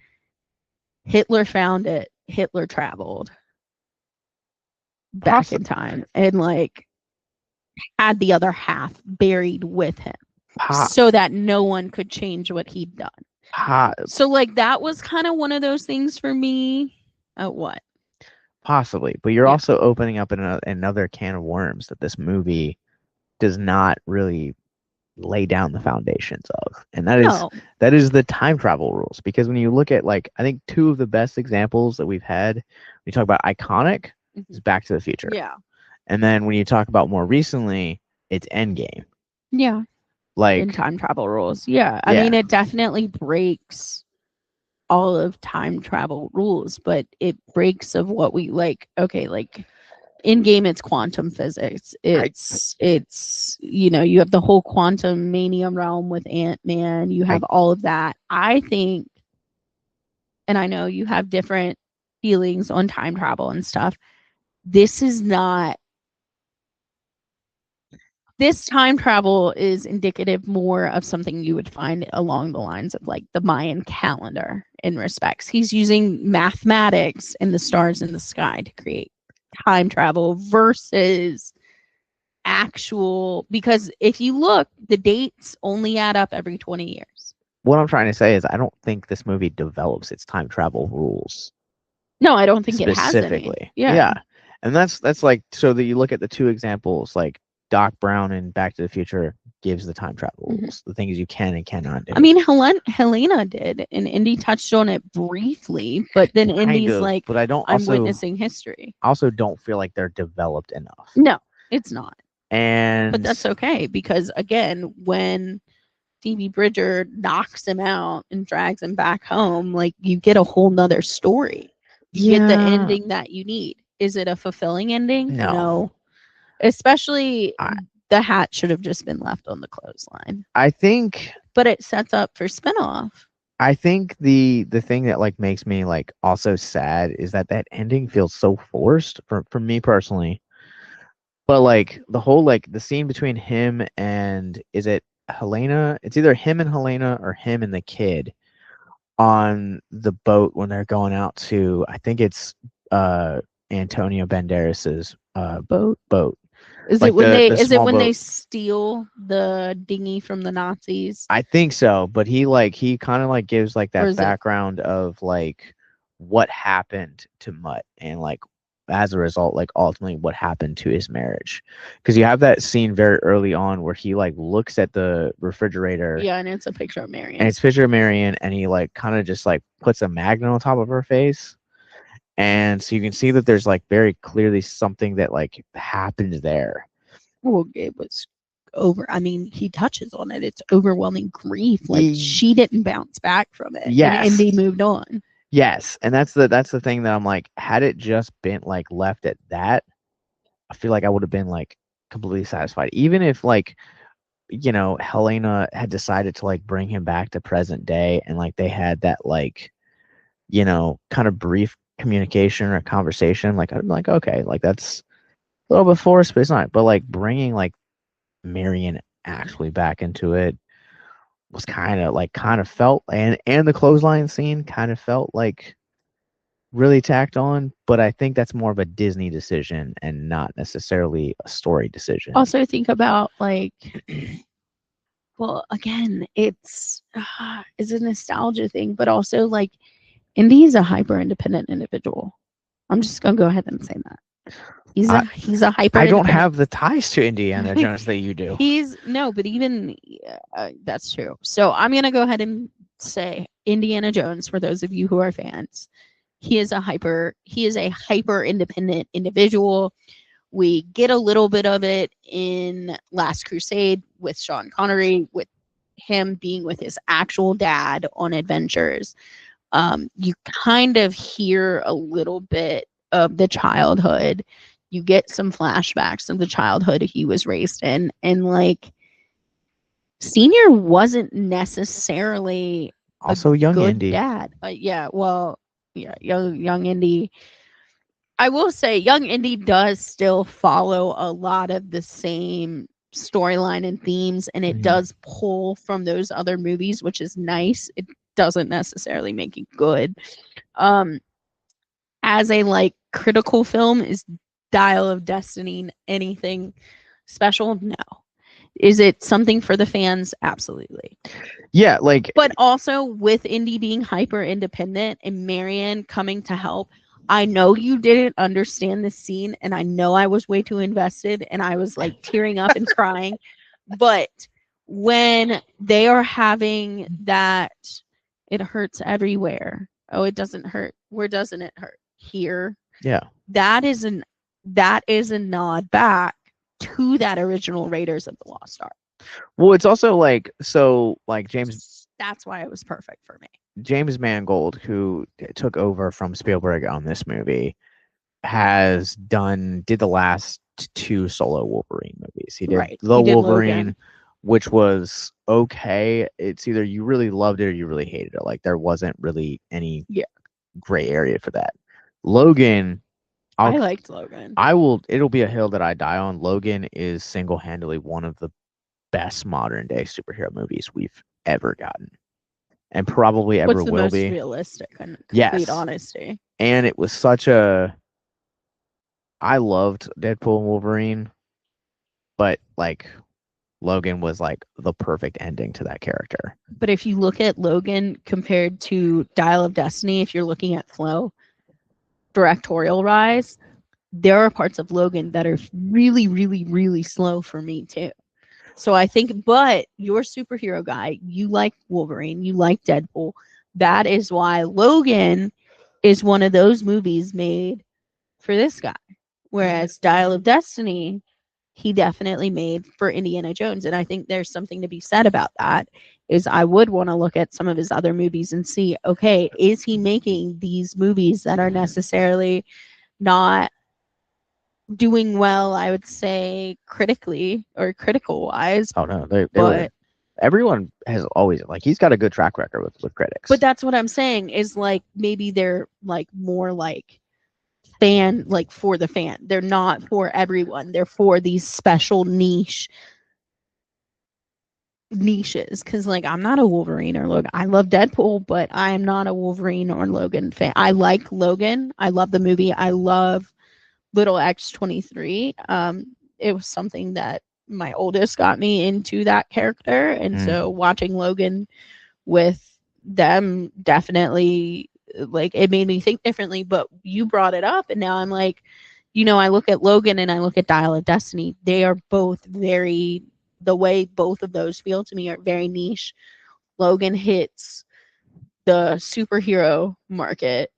Hitler found it, Hitler traveled back in time and like had the other half buried with him so that no one could change what he'd done. So like that was kind of one of those things for me. What? Possibly, but you're Yeah. also opening up another can of worms that this movie does not really lay down the foundations of, and No. that is the time travel rules. Because when you look at, like, I think two of the best examples that we've had when you talk about iconic is Back to the Future, Yeah. and then when you talk about more recently, it's Endgame. Yeah. In Like, time travel rules. Yeah. I yeah, mean, it definitely breaks all of time travel rules, but it breaks of what we like. Okay, like in game it's quantum physics. It's you have the whole quantum mania realm with Ant-Man. You have all of that. I think, and I know you have different feelings on time travel and stuff. This is not this time travel is indicative more of something you would find along the lines of like the Mayan calendar in respects. He's using mathematics and the stars in the sky to create time travel versus actual, because if you look, the dates only add up every 20 years. what I'm trying to say is I don't think this movie develops its time travel rules No, I don't think it has any. specifically. Yeah. And that's like, so that you look at the two examples, like Doc Brown in Back to the Future gives the time travel rules, the things you can and cannot do. I mean, Helena did, and Indy touched on it briefly, but then Indy's like, but I I'm witnessing history. also don't feel like they're developed enough. No, it's not. And But that's okay because again, when Phoebe Bridger knocks him out and drags him back home, like you get a whole nother story. You get the ending that you need. Is it a fulfilling ending? No. Especially the hat should have just been left on the clothesline. I think, but it sets up for spinoff. I think the thing that like makes me like also sad is that ending feels so forced for me personally. But like the whole, like the scene between him and, is it Helena? It's either him and Helena or him and the kid on the boat when they're going out to, I think it's Antonio Banderas's Boat. boat. Is Like it when the is it small when they boat. steal the dinghy from the Nazis? I think so, but he kind of like gives like Or that is it background of like what happened to Mutt and like as a result like ultimately what happened to his marriage. Cuz you have that scene very early on where he like looks at the refrigerator yeah, and it's a picture of and Marion. it's a picture of Marion and he like kind of just like puts a magnet on top of her face. And so you can see that there's like very clearly something that like happened there. Well, it was over. I mean, he touches on it. It's overwhelming grief. Like Ye- she didn't bounce back from it, and Yes. they moved on. Yes, and that's the thing that I'm like, had it just been like left at that, I feel like I would have been like completely satisfied. Even if like, Helena had decided to like bring him back to present day and like they had that like, kind of brief communication or conversation, like I'm like, okay, like that's a little bit forced, but it's not. But like bringing like Marion actually back into it was kind of felt and the clothesline scene kind of felt like really tacked on, but I think that's more of a Disney decision and not necessarily a story decision. Also, think about like, well, again, it's a nostalgia thing, but also like, Indy is a hyper independent individual. I'm just gonna go ahead and say that I he's a hyper I don't independent. have the ties to Indiana Jones that you do. He's no, but even that's true. So I'm gonna go ahead and say Indiana Jones for those of you who are fans. He is a hyper independent individual. We get a little bit of it in Last Crusade with Sean Connery, with him being with his actual dad on adventures. You kind of hear a little bit of the childhood. You get some flashbacks of the childhood he was raised in, and like Senior wasn't necessarily a Also, young good Indy. dad. Yeah, well, yeah, young Indy. I will say, young Indy does still follow a lot of the same storyline and themes, and it Mhm. does pull from those other movies, which is nice. It doesn't necessarily make it good. Um, as a like critical film, is Dial of Destiny anything special? No. Is it something for the fans? Absolutely. Yeah, like But also with Indy being hyper independent and Marion coming to help, I know you didn't understand this scene, and I know I was way too invested and I was like tearing up and crying. But when they are having that, it hurts everywhere. Oh, it doesn't hurt. Where doesn't it hurt? Here. yeah. That is an that is a nod back to that original Raiders of the Lost Ark. Well, it's also like so like That's why it was perfect for me. James Mangold, who took over from Spielberg on this movie, did the last two solo Wolverine movies. He did Right. the He did Wolverine, Logan. which was okay. It's either you really loved it or you really hated it. Like there wasn't really any Yeah. gray area for that. Logan, I'll I liked Logan. I will it'll be a hill that I die on. Logan is single-handedly one of the best modern day superhero movies we've ever gotten and probably ever What's the will most be. realistic and complete Yes. honesty? And it was I loved Deadpool and Wolverine, but like Logan was like the perfect ending to that character. But if you look at Logan compared to Dial of Destiny, if you're looking at flow, directorial rise, there are parts of Logan that are really, really, really slow for me too. So I think, but you're a superhero guy. You like Wolverine. You like Deadpool. That is why Logan is one of those movies made for this guy. Whereas Dial of Destiny, he definitely made for Indiana Jones. And I think there's something to be said about that. Is I would want to look at some of his other movies and see, okay, is he making these movies that are necessarily not doing well, I would say critically or critical wise, Oh no, they were but everyone has always like he's got a good track record with critics. that's what I'm saying is like maybe they're like more like fan, like for the fan. They're not for everyone. They're for these special niches because like I'm not a Wolverine or Logan. I love Deadpool, but I am not a Wolverine or Logan fan. I like Logan. I love the movie. I love Little X-23. It was something that my oldest got me into that character, and so watching Logan with them definitely, like, it made me think differently. But you brought it up, and now I'm like, I look at Logan and I look at Dial of Destiny. They are both very, the way both of those feel to me are very niche. Logan hits the superhero market.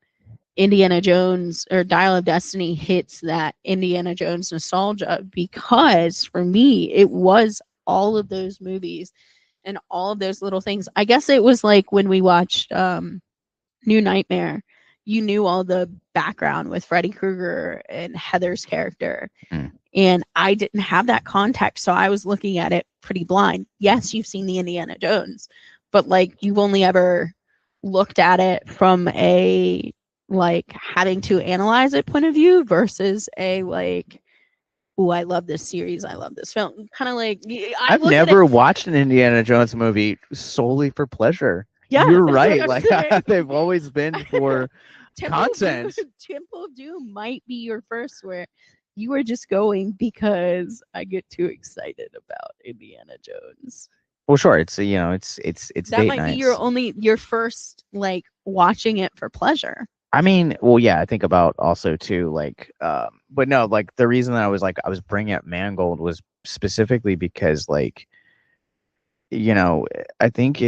Indiana Jones, or Dial of Destiny, hits that Indiana Jones nostalgia, because for me it was all of those movies and all of those little things. I guess it was like when we watched New Nightmare, you knew all the background with Freddy Krueger and Heather's character. Mm. And I didn't have that context, so I was looking at it pretty blind. Yes, you've seen the Indiana Jones, but like, you've only ever looked at it from a, like, having to analyze it point of view versus a, like, oh, I love this series, I love this film. Kind of like, I've never watched an Indiana Jones movie solely for pleasure. Yeah, you're right. Like, they've always been for content. Temple of Doom might be your first, where you are just going because I get too excited about Indiana Jones. Well, sure. It's it's That date might nights. be your first, like, watching it for pleasure. I mean, well, yeah, I think about also too, like, but no, like, the reason that I was bringing up Mangold was specifically because, like, I think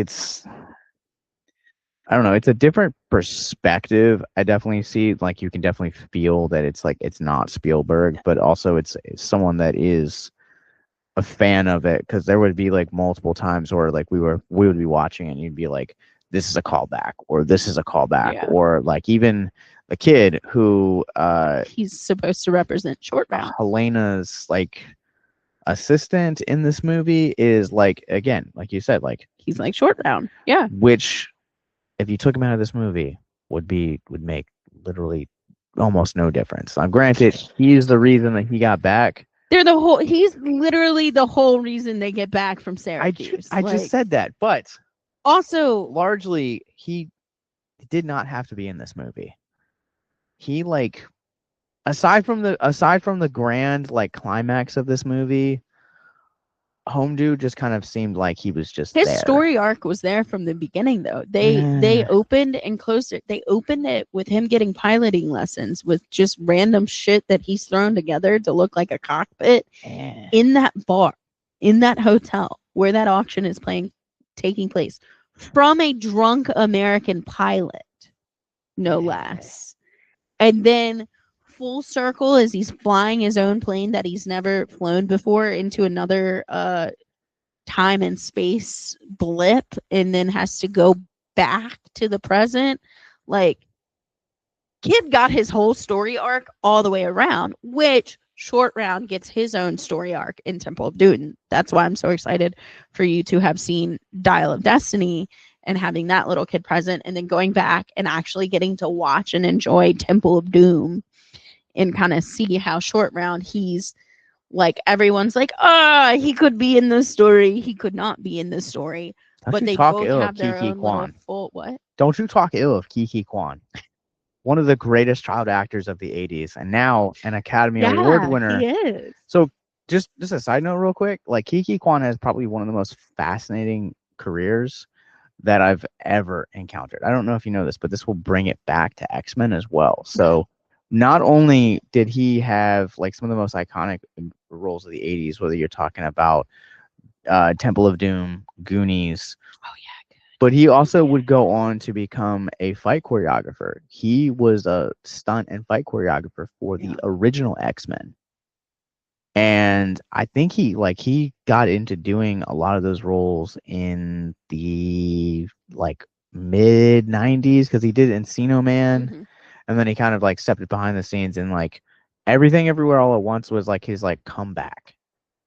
I don't know, it's a different perspective. I definitely see, like, you can definitely feel that it's like, it's not Spielberg, but also it's someone that is a fan of it, because there would be like multiple times where, like, we would be watching and you'd be like, this is a callback, or this is a callback, Yeah. or like, even the kid who he's supposed to represent Short Round. Helena's, like, assistant in this movie is, like, again, like you said, like, he's like Short Round. Yeah. Which, if you took him out of this movie, would make literally almost no difference. Granted, he's the reason that he got back. He's literally the whole reason they get back from Syracuse. I just said that, but also, largely, he did not have to be in this movie. He, like, aside from the grand, like, climax of this movie, Home Dude just kind of seemed like he was just his there. story arc was there from the beginning, though. They opened and closed it. They opened it with him getting piloting lessons with just random shit that he's thrown together to look like a cockpit in that bar, in that hotel where that auction is taking place, from a drunk American pilot, no less. And then full circle, as he's flying his own plane that he's never flown before into another time and space blip, and then has to go back to the present. Like, kid got his whole story arc all the way around, which Short Round gets his own story arc in Temple of Doom. That's why I'm so excited for you to have seen Dial of Destiny and having that little kid present, and then going back and actually getting to watch and enjoy Temple of Doom and kind of see how Short Round, he's like, everyone's like, he could be in this story, he could not be in this story. But they both have their own little full what? Don't you talk ill of Kiki Kwan, one of the greatest child actors of the 80s, and now an Academy Award winner. He is. So just a side note real quick, like, Kiki Kwan has probably one of the most fascinating careers that I've ever encountered. I don't know if you know this, but this will bring it back to X-Men as well. So not only did he have, like, some of the most iconic roles of the 80s, whether you're talking about Temple of Doom, Goonies. Oh yeah. But he also would go on to become a fight choreographer. He was a stunt and fight choreographer for the original X-Men. And I think he got into doing a lot of those roles in the, like, mid 90s, because he did Encino Man. Mm-hmm. And then he kind of, like, stepped behind the scenes, and, like, Everything Everywhere All at Once was, like, his, like, comeback.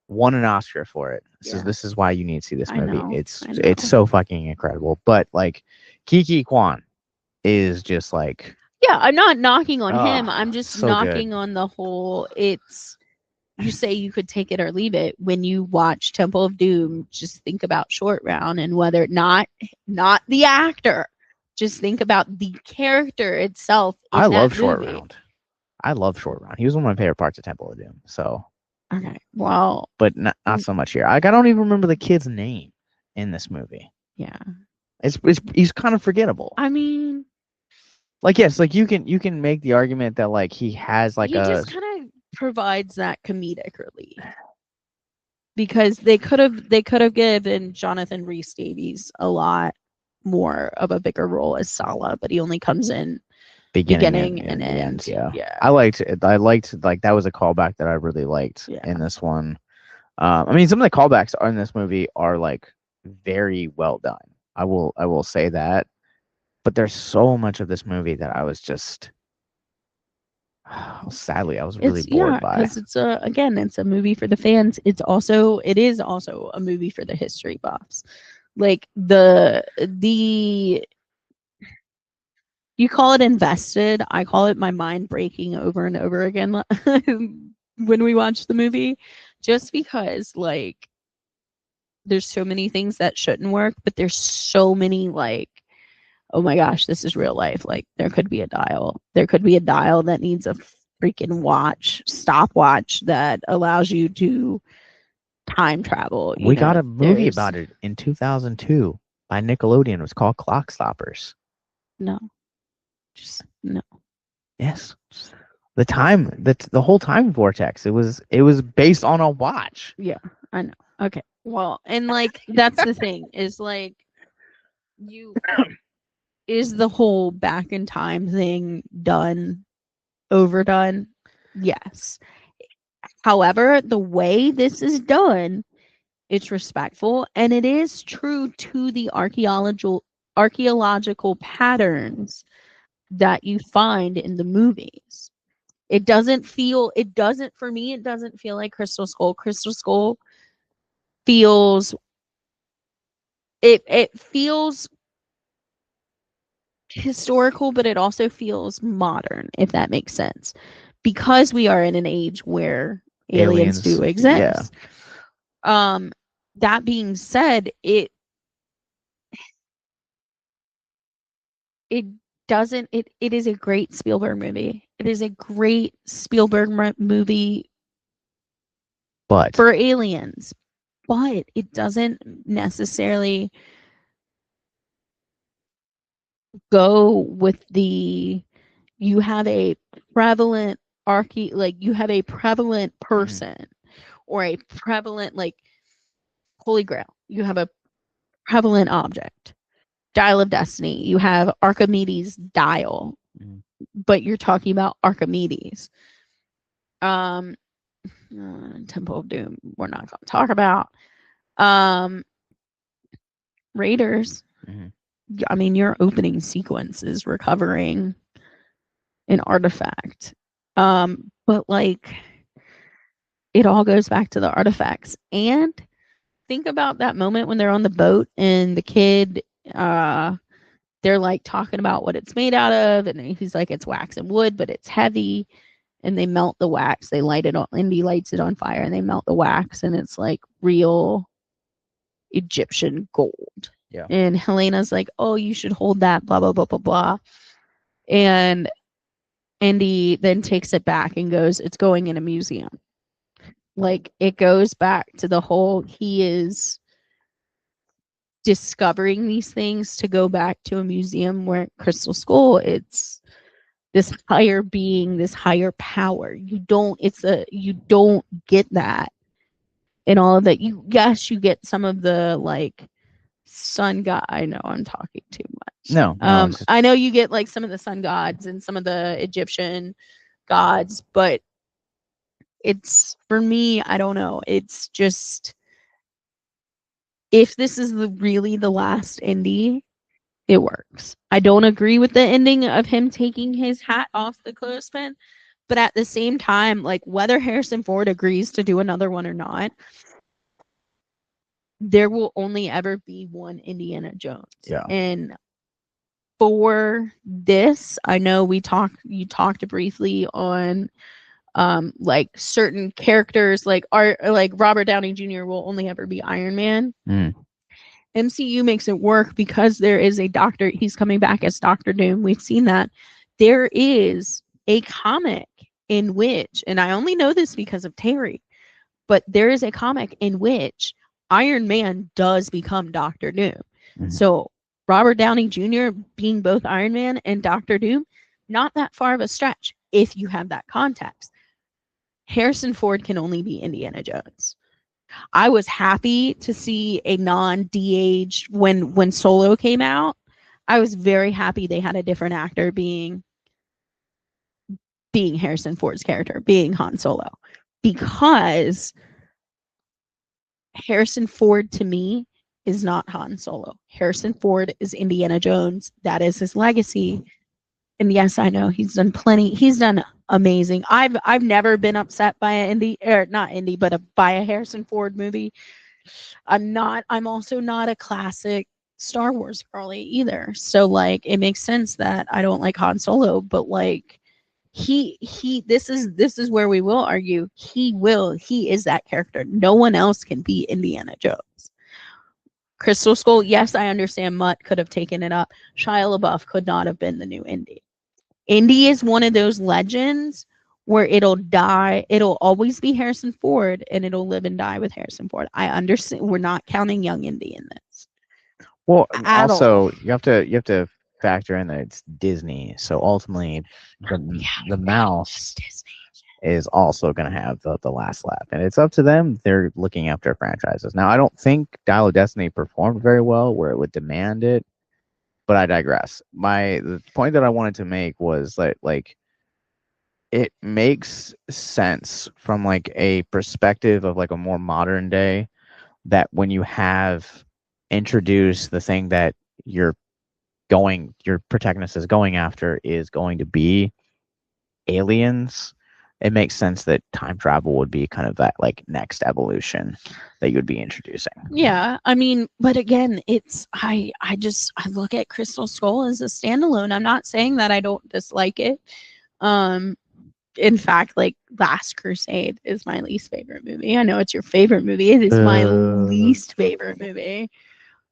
Won an Oscar for it. So this is why you need to see this movie. It's so fucking incredible. But, like, Kiki Kwan is just, like, yeah, I'm not knocking on him. I'm just so knocking good. on the whole, it's, you say you could take it or leave it. When you watch Temple of Doom, just think about Short Round, and whether not the actor, just think about the character itself. I love Short Round. I love Short Round. He was one of my favorite parts of Temple of Doom. So, Okay. Well, but not so much here. Like I don't even remember the kid's name in this movie. yeah. It's he's kind of forgettable. I mean, Like yes, like you can make the argument that like he has like he a just kind of provides that comedic relief because they could have given Jonathan Rhys Davies a lot more of a bigger role as Sala, but he only comes in beginning beginning and and the end. end. Yeah, Yeah. I liked it. I liked like that was a callback that I really liked Yeah. in this one. I mean, some of the callbacks in this movie are like very well done. I will say that. But there's so much of this movie that I was just sadly I was really It's bored by. because it's a movie for the fans. It is also a movie for the history buffs. Like the you call it invested, I call it my mind breaking over and over again when we watch the movie, just because like there's so many things that shouldn't work, but there's so many like, oh my gosh, this is real life. Like there could be a dial. There could be a dial that needs a freaking stopwatch that allows you to time travel. We got a movie There's about it in 2002 by Nickelodeon. It was called Clock Stoppers. no, just no. Yes. The whole time vortex. It was based on a watch. Yeah, I know. Okay. Well, and like that's the thing is like you is the whole back in time thing overdone? Yes. However, the way this is done, it's respectful and it is true to the archaeological patterns that you find in the movies. For me, it doesn't feel like Crystal Skull. Crystal Skull feels it feels historical, but it also feels modern, if that makes sense. Because we are in an age where aliens Aliens. do Yeah. exist. Um, that being said, it doesn't it is a great Spielberg movie. It is a great Spielberg movie But for aliens, but it doesn't necessarily go with the you have a prevalent you have a prevalent person or a prevalent like holy grail. You have a prevalent object. Dial of Destiny. You have Archimedes' dial, Mhm. but you're talking about Archimedes. Um, Temple of Doom. We're not going to talk about. Um, Raiders. Mhm. I mean, your opening sequence is recovering an artifact. But like, it all goes back to the artifacts. And think about that moment when they're on the boat and the kid, they're like talking about what it's made out of, and he's like, it's wax and wood, but it's heavy. And they melt the wax. They light it on. Indy lights it on fire, and they melt the wax, and it's like real Egyptian gold. Yeah. And Helena's like, oh, you should hold that, blah, blah, blah, blah, blah. And Indy then takes it back and goes, it's going in a museum. Like it goes back to the whole he is discovering these things to go back to a museum where Crystal Skull, it's this higher being, this higher power. You don't get that in all of that. You get some of the like sun god. I know I'm talking too much. No, it's just, I know you get like some of the sun gods and some of the Egyptian gods, but it's for me, I don't know. It's just if this is really the last Indy, it works. I don't agree with the ending of him taking his hat off the clothespin, but at the same time, like whether Harrison Ford agrees to do another one or not, there will only ever be one Indiana Jones. yeah. And for this, I know you talked briefly on like certain characters like Robert Downey Jr. will only ever be Iron Man. Mm. MCU makes it work because there is a doctor. He's coming back as Doctor Doom. We've seen that. There is a comic in which, and I only know this because of Terry, but there is a comic in which Iron Man does become Doctor Doom. Mhm. So Robert Downey Jr. being both Iron Man and Doctor Doom, not that far of a stretch if you have that context. Harrison Ford can only be Indiana Jones. I was happy to see a non-de-aged when Solo came out. I was very happy they had a different actor being Harrison Ford's character, being Han Solo, because Harrison Ford to me is not Han Solo. Harrison Ford is Indiana Jones. That is his legacy. And yes, I know he's done plenty. He's done amazing. I've never been upset by an indie, or not indie, but by a Harrison Ford movie. I'm also not a classic Star Wars girly either. So like it makes sense that I don't like Han Solo, but like he this is where we will argue. He is that character. No one else can be Indiana Jones. Crystal Skull, yes, I understand Mutt could have taken it up. Shia LaBeouf could not have been the new Indy. Indy is one of those legends where it'll die. It'll always be Harrison Ford and it'll live and die with Harrison Ford. I understand we're not counting young Indy in this Well, at all. also you have to factor in that it's Disney, so ultimately the mouse is also going to have the last laugh, and it's up to them. They're looking after franchises. Now, I don't think Dial of Destiny performed very well where it would demand it, but I digress. The point that I wanted to make was that like it makes sense from like a perspective of like a more modern day that when you have introduced the thing that your your protagonist is going after is going to be aliens, it makes sense that time travel would be kind of that like next evolution that you would be introducing. Yeah, I mean, but again, it's I look at Crystal Skull as a standalone. I'm not saying that I don't dislike it. Um in fact, like Last Crusade is my least favorite movie. I know it's your favorite movie. It is my least favorite movie.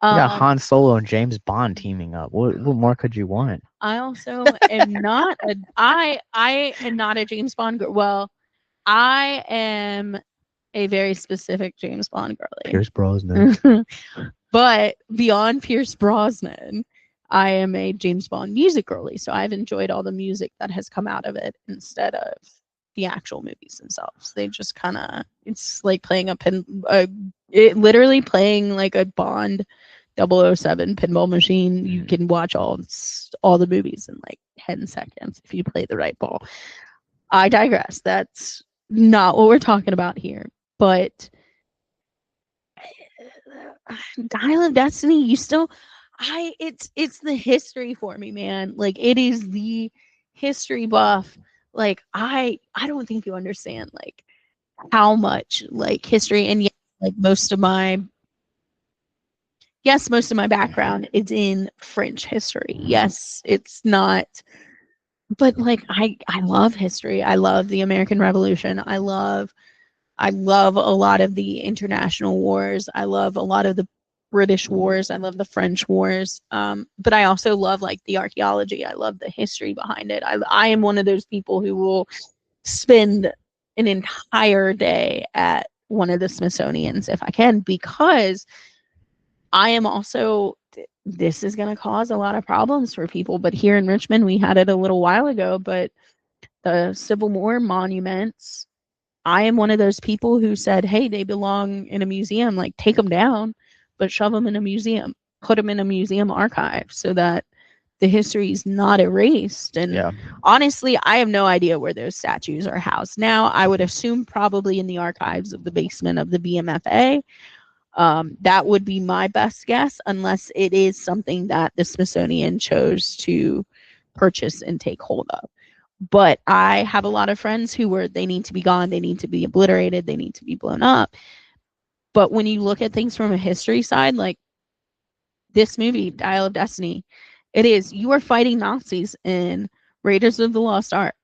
You got Um Han Solo and James Bond teaming up. What more could you want? I also am not a I am not a James Bond girl. Well, I am a very specific James Bond girly. Pierce Brosnan. But beyond Pierce Brosnan, I am a James Bond music girly. So I've enjoyed all the music that has come out of it instead of the actual movies themselves. They just kind of, it's like playing it literally playing like a Bond 007 pinball machine. You can watch all the movies in like 10 seconds if you play the right ball. I digress. That's not what we're talking about here. But Dial of Destiny, you still it's the history for me, man. Like it is the history buff. Like I don't think you understand like how much like history and like most of my background is in French history. Yes, it's not, but like I love history. I love the American Revolution. I love a lot of the international wars. I love a lot of the British wars. I love the French wars. But I also love like the archaeology. I love the history behind it. I am one of those people who will spend an entire day at one of the Smithsonian's if I can, because I am also, this is going to cause a lot of problems for people. But here in Richmond, we had it a little while ago, but the Civil War monuments, I am one of those people who said, hey, they belong in a museum, like take them down, but shove them in a museum, put them in a museum archive so that the history is not erased. And Yeah. honestly, I have no idea where those statues are housed now. I would assume probably in the archives of the basement of the BMFA. That would be my best guess, unless it is something that the Smithsonian chose to purchase and take hold of. But I have a lot of friends they need to be gone, they need to be obliterated, they need to be blown up. But when you look at things from a history side, like this movie, Dial of Destiny, you are fighting Nazis in Raiders of the Lost Ark.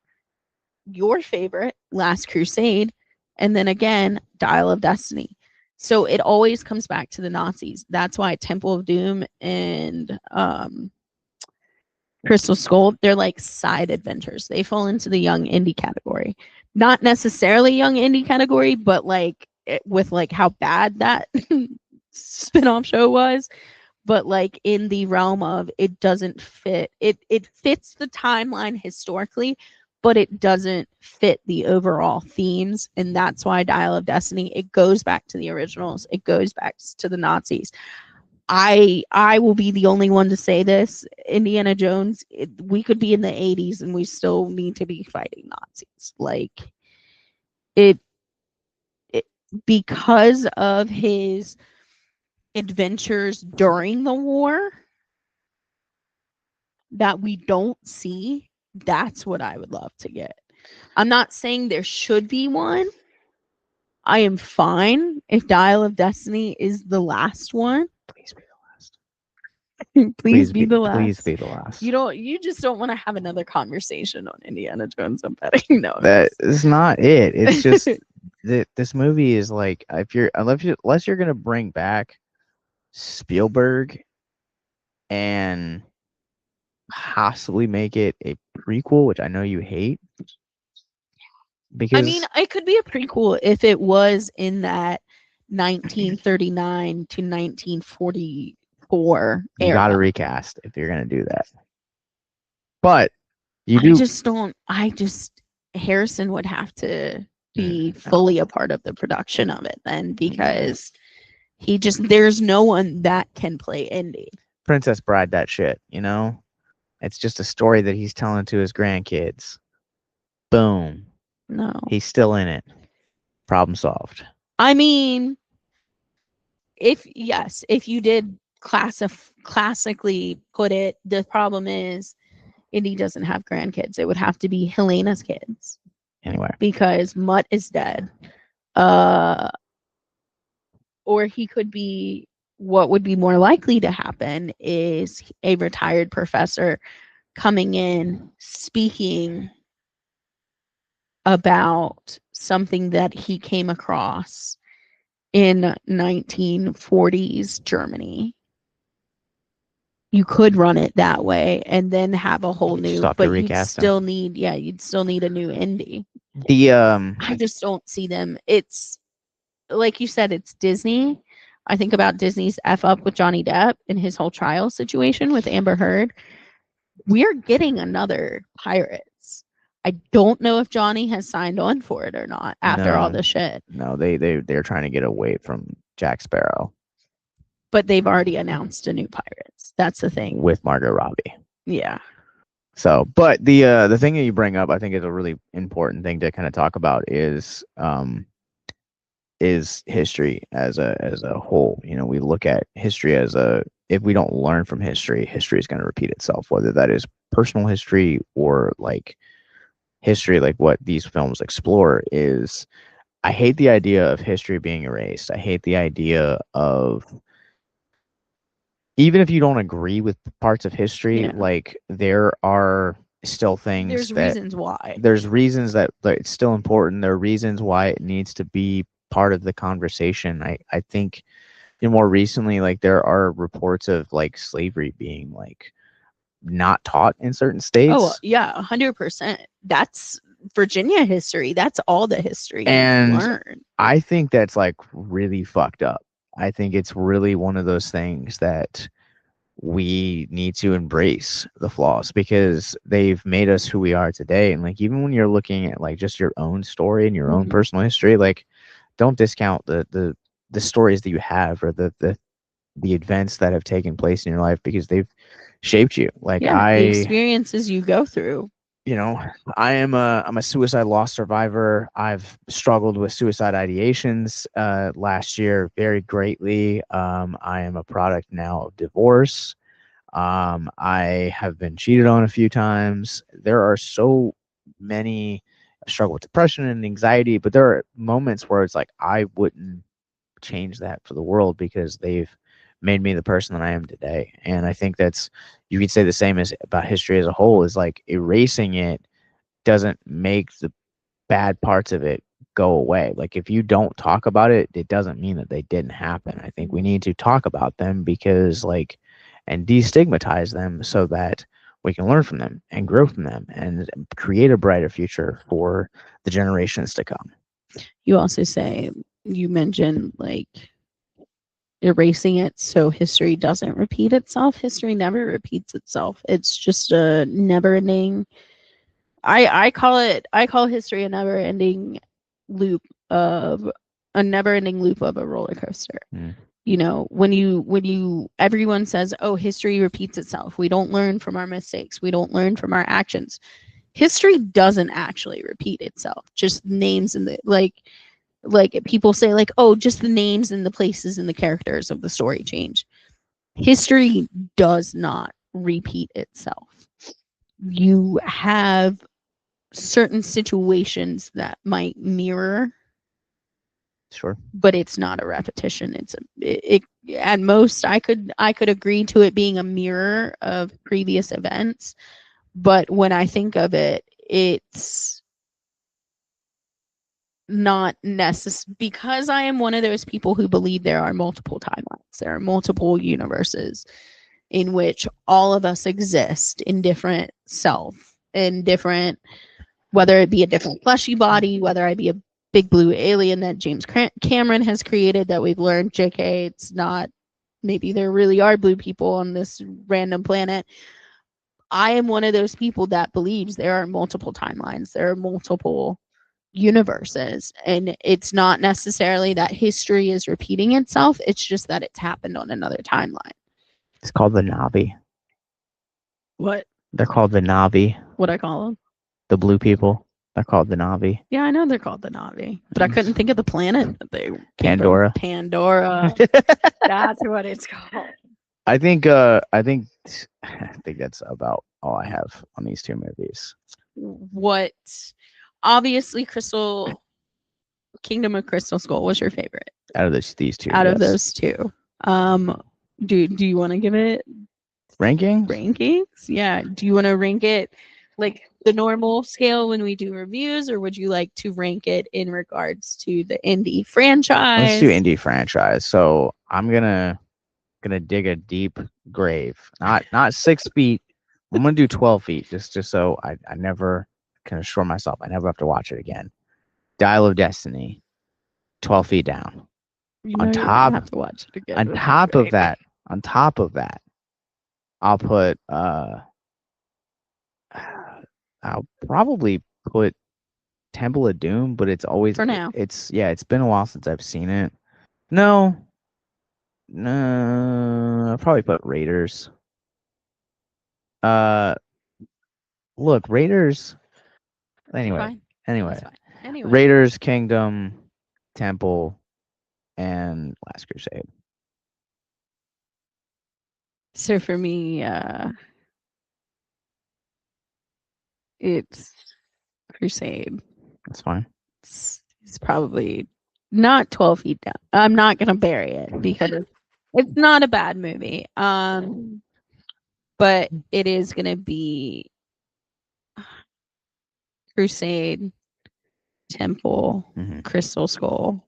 Your favorite, Last Crusade, and then again, Dial of Destiny. So it always comes back to the Nazis. That's why Temple of Doom and Crystal Skull, they're like side adventures. They fall into the young indie category. Not necessarily young indie category, but like with like how bad that spin-off show was, but like in the realm of it doesn't fit. It fits the timeline historically, but it doesn't fit the overall themes, and that's why Dial of Destiny, it goes back to the originals. It goes back to the Nazis. I will be the only one to say this. Indiana Jones, we could be in the 80s and we still need to be fighting Nazis. Like it, it because of his adventures during the war that we don't see, that's what I would love to get. I'm not saying there should be one. I am fine if Dial of Destiny is the last one. Please be the last. Please be the last. Please be the last. You just don't want to have another conversation on Indiana Jones. I'm betting. No, That is not it. It's just that this movie is like, unless you're gonna bring back Spielberg and possibly make it a prequel, which I know you hate. Because I mean, it could be a prequel if it was in that 1939 to 1944 you era. gotta recast if you're gonna do that. But Harrison would have to be fully a part of the production of it then, because there's no one that can play Indy. Princess Bride that shit, you know? It's just a story that he's telling to his grandkids. Boom. No. He's still in it. Problem solved. I mean, if you did classically put it, the problem is Indy doesn't have grandkids. It would have to be Helena's kids. Anyway. Because Mutt is dead. Or he could be, what would be more likely to happen is a retired professor coming in, speaking about something that he came across in 1940s Germany. You could run it that way and then have a whole new, but you'd still need a new Indy. I just don't see them. It's like you said, it's Disney. I think about Disney's F up with Johnny Depp and his whole trial situation with Amber Heard. We're getting another Pirates. I don't know if Johnny has signed on for it or not after all the shit. No, they're trying to get away from Jack Sparrow. But they've already announced a new Pirates. That's the thing. With Margot Robbie. Yeah. So, but the thing that you bring up, I think, is a really important thing to kind of talk about is history as a whole. You know, we look at history as if we don't learn from history, history is going to repeat itself, whether that is personal history or like history, like what these films explore is. I hate the idea of history being erased. I hate the idea of, even if you don't agree with parts of history, like there are still things there's reasons that it's still important. There are reasons why it needs to be part of the conversation. I think, you know, more recently, like there are reports of like slavery being like not taught in certain states. Oh yeah, 100%. That's Virginia history. That's all the history and you learn. I think that's like really fucked up. I think it's really one of those things that we need to embrace the flaws, because they've made us who we are today. And like, even when you're looking at like just your own story and your own personal history, like don't discount the stories that you have, or the events that have taken place in your life, because they've shaped you. Like the experiences you go through. You know, I'm a suicide loss survivor. I've struggled with suicide ideations last year very greatly. I am a product now of divorce. I have been cheated on a few times. There are so many. I struggle with depression and anxiety, but there are moments where it's like I wouldn't change that for the world, because they've made me the person that I am today. And I think you could say the same as about history as a whole, is like erasing it doesn't make the bad parts of it go away. Like if you don't talk about it, it doesn't mean that they didn't happen. I think we need to talk about them, because like, and destigmatize them, so that we can learn from them and grow from them and create a brighter future for the generations to come. You also say, you mentioned like erasing it so history doesn't repeat itself. History never repeats itself. It's just a never ending. I call history a never ending loop of a roller coaster. Mm. You know, when you everyone says, oh, history repeats itself, we don't learn from our mistakes, we don't learn from our actions. History doesn't actually repeat itself. Just names in the like people say like, oh, just the names and the places and the characters of the story change. History does not repeat itself. You have certain situations that might mirror, Sure. but it's not a repetition. It at most I could agree to it being a mirror of previous events, but when I think of it, it's not necessary, because I am one of those people who believe there are multiple timelines. There are multiple universes in which all of us exist in different self, in different, whether it be a different fleshy body, whether I be a big blue alien that James Cameron has created that we've learned, JK, it's not, maybe there really are blue people on this random planet. I am one of those people that believes there are multiple timelines, there are multiple universes, and it's not necessarily that history is repeating itself, it's just that it's happened on another timeline. It's called the Navi. What? They're called the Navi. What I call them? The blue people. They're called the Navi. Yeah, I know they're called the Navi, but I couldn't think of the planet that they Pandora. Pandora. That's what it's called. I think that's about all I have on these two movies. What? Obviously, Kingdom of Crystal Skull was your favorite Out of these two. out of those two. Do you want to give it rankings? Yeah. Do you want to rank it like the normal scale when we do reviews, or would you like to rank it in regards to the indie franchise? Let's do indie franchise. So I'm gonna dig a deep grave. Not 6 feet. I'm gonna do 12 feet just so I never can assure myself I never have to watch it again. Dial of Destiny, 12 feet down. You know, you're gonna have to watch it again. On top of that, I'll put I'll probably put Temple of Doom, but it's always for now. It's been a while since I've seen it. No, I'll probably put Raiders. Look, Raiders. Anyway, Raiders, Kingdom, Temple, and Last Crusade. So for me, it's Crusade. That's fine. It's probably not 12 feet down. I'm not gonna bury it because it's not a bad movie. But it is gonna be Crusade, Temple, Crystal Skull.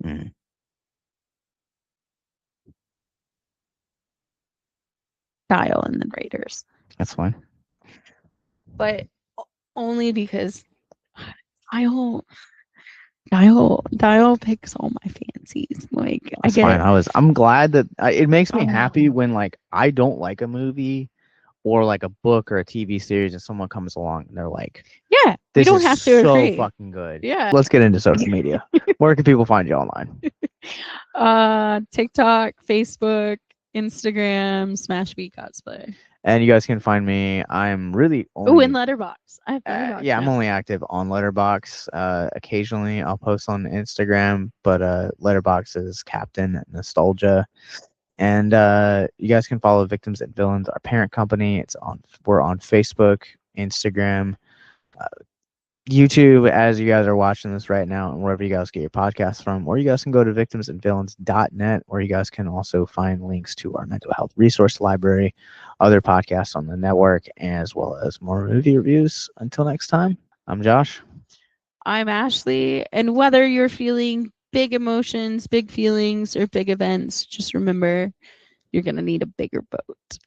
Dial, and then Raiders. That's fine. But only because Dial picks all my fancies. Like, that's fine. I'm glad that it makes me happy when like I don't like a movie or like a book or a TV series and someone comes along and they're like, yeah, this don't is have to so agree. fucking good. Yeah. Let's get into social media. Where can people find you online? TikTok, Facebook, Instagram, Smash Beat Cosplay. And you guys can find me. I'm really only in Letterboxd. I have Letterboxd. Yeah, I'm only active on Letterboxd. Occasionally I'll post on Instagram, but Letterboxd is Captain Nostalgia. And you guys can follow Victims and Villains, our parent company. We're on Facebook, Instagram, YouTube, as you guys are watching this right now, and wherever you guys get your podcasts from, or you guys can go to victimsandvillains.net, where you guys can also find links to our mental health resource library, other podcasts on the network, as well as more movie reviews. Until next time, I'm Josh. I'm Ashley. And whether you're feeling big emotions, big feelings, or big events, just remember you're going to need a bigger boat.